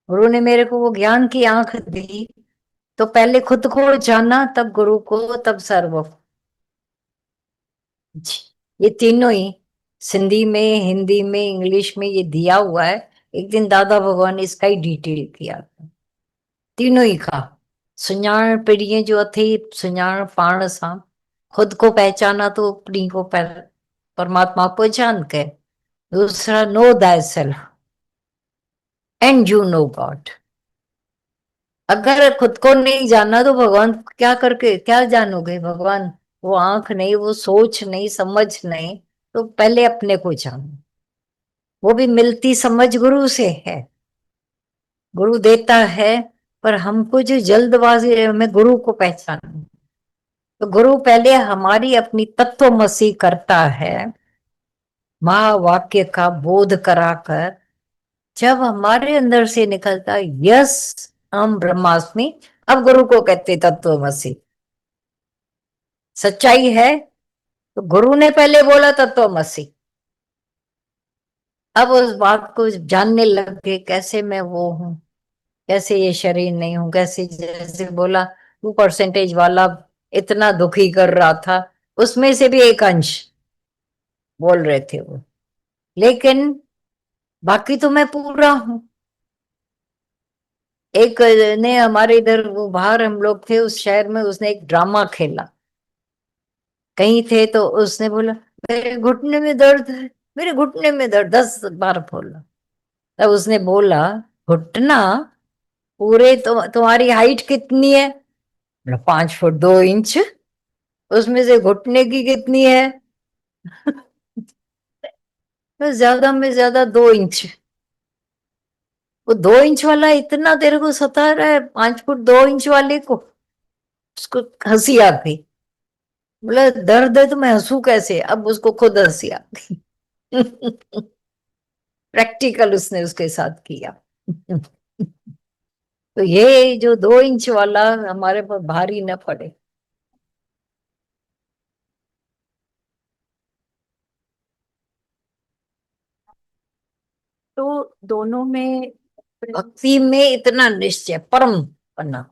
गुरु ने मेरे को वो ज्ञान की आंख दी, तो पहले खुद को जाना, तब गुरु को, तब सर्व। ये तीनों ही सिंधी में, हिंदी में, इंग्लिश में ये दिया हुआ है। एक दिन दादा भगवान ने इसका ही डिटेल किया था, तीनों ही का। सुञाण पीढ़ी जो अथे सुञाण पाण सां, खुद को पहचाना तो अपनी को परमात्मा पहचान के। दूसरा no thy self and you know God. अगर खुद को नहीं जाना तो भगवान क्या करके क्या जानोगे? भगवान वो आंख नहीं, वो सोच नहीं, समझ नहीं, तो पहले अपने को जानो। वो भी मिलती समझ गुरु से है, गुरु देता है, पर हमको जो जल्दबाजी है हमें गुरु को पहचानना। तो गुरु पहले हमारी अपनी तत्वमसी करता है, महावाक्य का बोध कराकर। जब हमारे अंदर से निकलता है यस हम ब्रह्मास्मि, अब गुरु को कहते तत्वमसी। सच्चाई है तो गुरु ने पहले बोला तत्वमसी। अब उस बात को जानने लग गए, कैसे मैं वो हूं, कैसे ये शरीर नहीं हूं, कैसे जैसे बोला 2% वाला इतना दुखी कर रहा था, उसमें से भी एक अंश बोल रहे थे वो, लेकिन बाकी तो मैं पूरा हूं। एक ने हमारे इधर, वो बाहर हम लोग थे उस शहर में, उसने एक ड्रामा खेला, कहीं थे तो उसने बोला मेरे घुटने में दर्द है, मेरे घुटने में दर्द, 10 बार बोला। तब उसने बोला घुटना पूरे, तो तुम्हारी हाइट कितनी है? 5 फुट 2 इंच। उसमें से घुटने की कितनी है? तो ज्यादा में ज्यादा 2 इंच। वो 2 इंच वाला इतना तेरे को सता रहा है, 5 फुट 2 इंच वाले को। उसको हंसी आ गई, बोला दर्द है तो मैं हंसू कैसे? अब उसको खुद हंसी आ गई। प्रैक्टिकल उसने उसके साथ किया। तो ये जो 2 इंच वाला हमारे पर भारी न पड़े। तो दोनों में भक्ति में इतना निश्चय, परम पन्ना,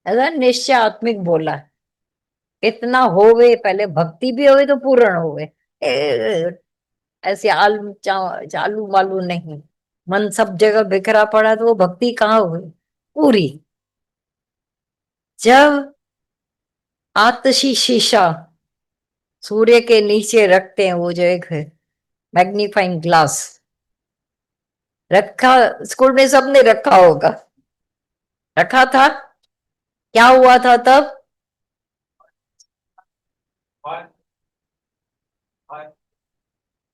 ऐसा निश्चय आत्मिक बोला है। इतना होवे, पहले भक्ति भी होवे तो पूर्ण होवे। ऐसे चालू वालू नहीं, मन सब जगह बिखरा पड़ा तो वो भक्ति कहाँ हुई पूरी? जब आतशी शीशा सूर्य के नीचे रखते हैं, वो जो एक मैग्नीफाइंग ग्लास रखा, स्कूल में सबने रखा होगा, रखा था, क्या हुआ था तब?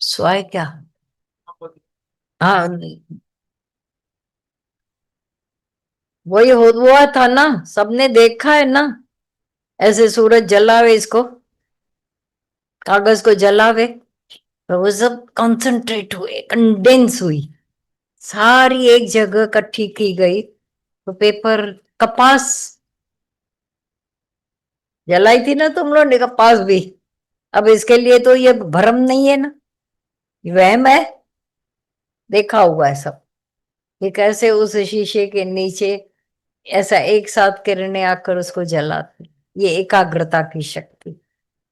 स्वाय क्या? हाँ, वही हुआ था ना, सबने देखा है ना, ऐसे सूरज जलावे इसको, कागज को जलावे, तो वो सब कंसंट्रेट हुए, कंडेंस हुई, सारी एक जगह इकट्ठी की गई, तो पेपर, कपास जलाई थी ना तुम लोग ने, कपास भी। अब इसके लिए तो ये भ्रम नहीं है ना, वहम है, देखा हुआ है सब कि कैसे उस शीशे के नीचे ऐसा एक साथ किरणें आकर उसको जलाती। ये एकाग्रता की शक्ति,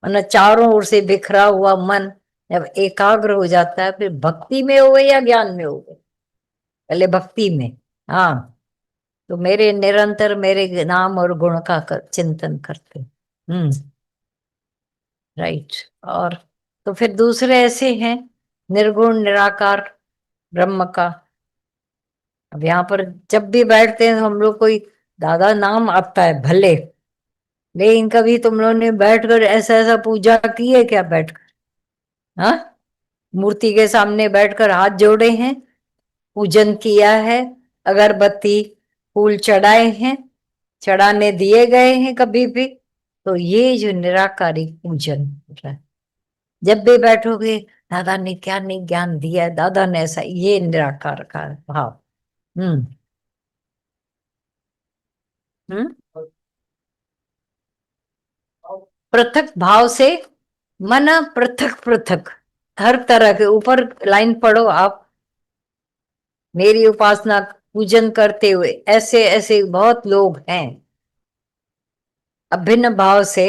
वरना चारों ओर से बिखरा हुआ मन जब एकाग्र हो जाता है, फिर भक्ति में हो या ज्ञान में हो, पहले भक्ति में। हाँ, तो मेरे निरंतर मेरे नाम और गुण का चिंतन करते। राइट। और तो फिर दूसरे ऐसे हैं निर्गुण निराकार ब्रह्म का। अब यहाँ पर जब भी बैठते हैं हम लोग, कोई दादा नाम आता है भले, लेकिन कभी तुम लोगों ने बैठकर ऐसा ऐसा पूजा की है क्या? बैठकर, हाँ, मूर्ति के सामने बैठकर हाथ जोड़े हैं, पूजन किया है, अगरबत्ती फूल चढ़ाए हैं, चढ़ाने दिए गए हैं कभी भी। तो ये जो निराकारी पूजन हो रहा है, जब भी बैठोगे दादा ने क्या नहीं ज्ञान दिया है, दादा ने ऐसा, ये निराकार का भाव। हम्म। हम्म। पृथक भाव से मन पृथक पृथक, हर तरह के ऊपर लाइन पढ़ो आप। मेरी उपासना पूजन करते हुए ऐसे ऐसे बहुत लोग हैं, अभिन्न भाव से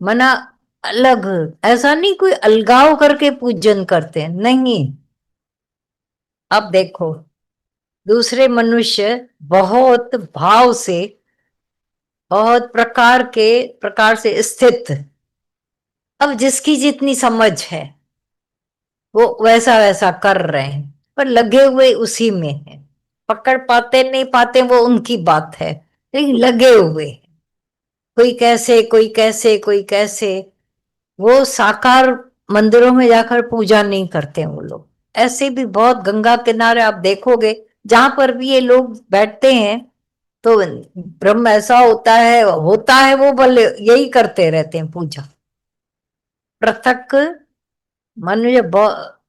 मना अलग, ऐसा नहीं कोई अलगाव करके पूजन करते हैं, नहीं। अब देखो दूसरे मनुष्य बहुत भाव से, बहुत प्रकार से स्थित, अब जिसकी जितनी समझ है वो वैसा वैसा कर रहे हैं, पर लगे हुए उसी में है। पकड़ पाते नहीं पाते वो उनकी बात है, लेकिन लगे हुए हैं। कोई कैसे कोई कैसे कोई कैसे, वो साकार मंदिरों में जाकर पूजा नहीं करते वो लोग। ऐसे भी बहुत गंगा किनारे आप देखोगे, जहां पर भी ये लोग बैठते हैं तो ब्रह्म ऐसा होता है वो बोले यही करते रहते हैं पूजा। पृथक मनुष्य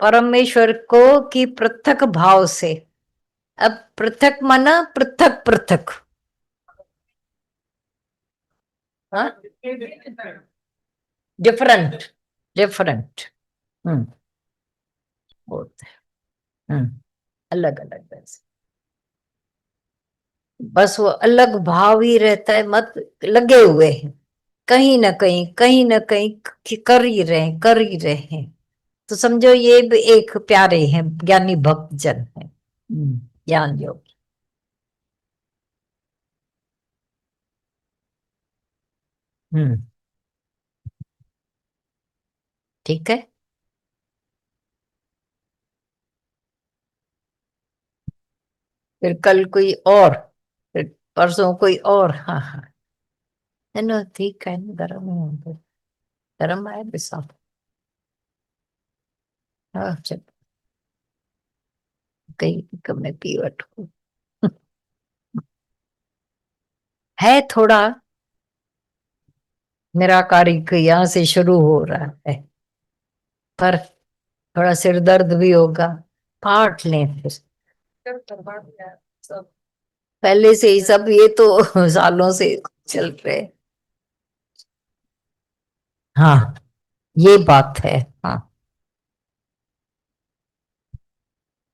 परमेश्वर को की पृथक भाव से। अब पृथक माना पृथक पृथक, हाँ, डिफरेंट डिफरेंट। हम्म, बोलते हैं अलग अलग वैसे, बस वो अलग भाव ही रहता है, मत लगे हुए हैं कहीं ना कहीं कर ही रहे कर ही रहे हैं। तो समझो ये भी एक प्यारे हैं, ज्ञानी भक्त जन है, ज्ञान योग। हम्म। ठीक है। फिर कल कोई और, फिर परसों कोई और। हाँ हाँ, है ना, ठीक है ना, गर्म है, गर्म है बिसाफ। हाँ चल, कहीं कम में पीवट हो है थोड़ा, निराकारी के यहाँ से शुरू हो रहा है, पर थोड़ा सिर दर्द भी होगा, पाठ लें फिर। पहले से ही सब ये तो सालों से चल रहे। हाँ, ये बात है। हाँ।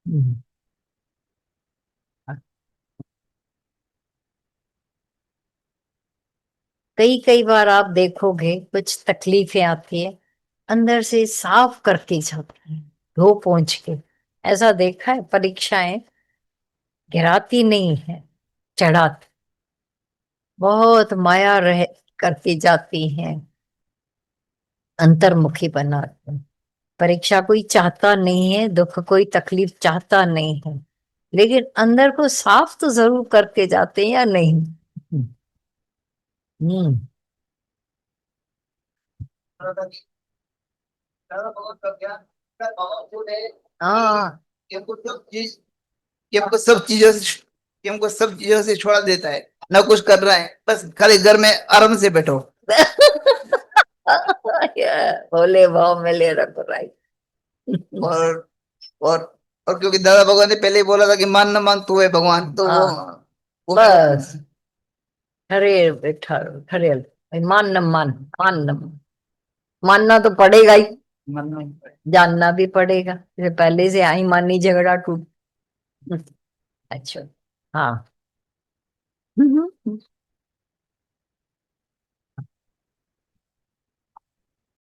हम्म। कई कई बार आप देखोगे कुछ तकलीफें आती है, अंदर से साफ करके जाते हैं, धो पोंछ के। ऐसा देखा है, परीक्षाएं गिराती नहीं है, चढ़ाती, बहुत माया रह करती जाती हैं, अंतर्मुखी बनाते हैं। परीक्षा कोई चाहता नहीं है, दुख कोई तकलीफ चाहता नहीं है, लेकिन अंदर को साफ तो जरूर करके जाते हैं या नहीं। हम्म। हाँ। कि हमको सब चीजों से कि हमको सब चीजों से छोड़ा देता है, ना कुछ कर रहा है, बस खाली घर में आराम से बैठो। भोले भाव में ले रखो राई। और और और क्योंकि दादा भगवान ने पहले ही बोला था कि मान न मान तू है भगवान, तो वो बस ठहरे बैठा ठहरे, मान न मान, मान न मान, मानना तो पड़ेगा ही, जानना भी पड़ेगा, जैसे पहले से आई मानी झगड़ा टूट। अच्छा। हाँ।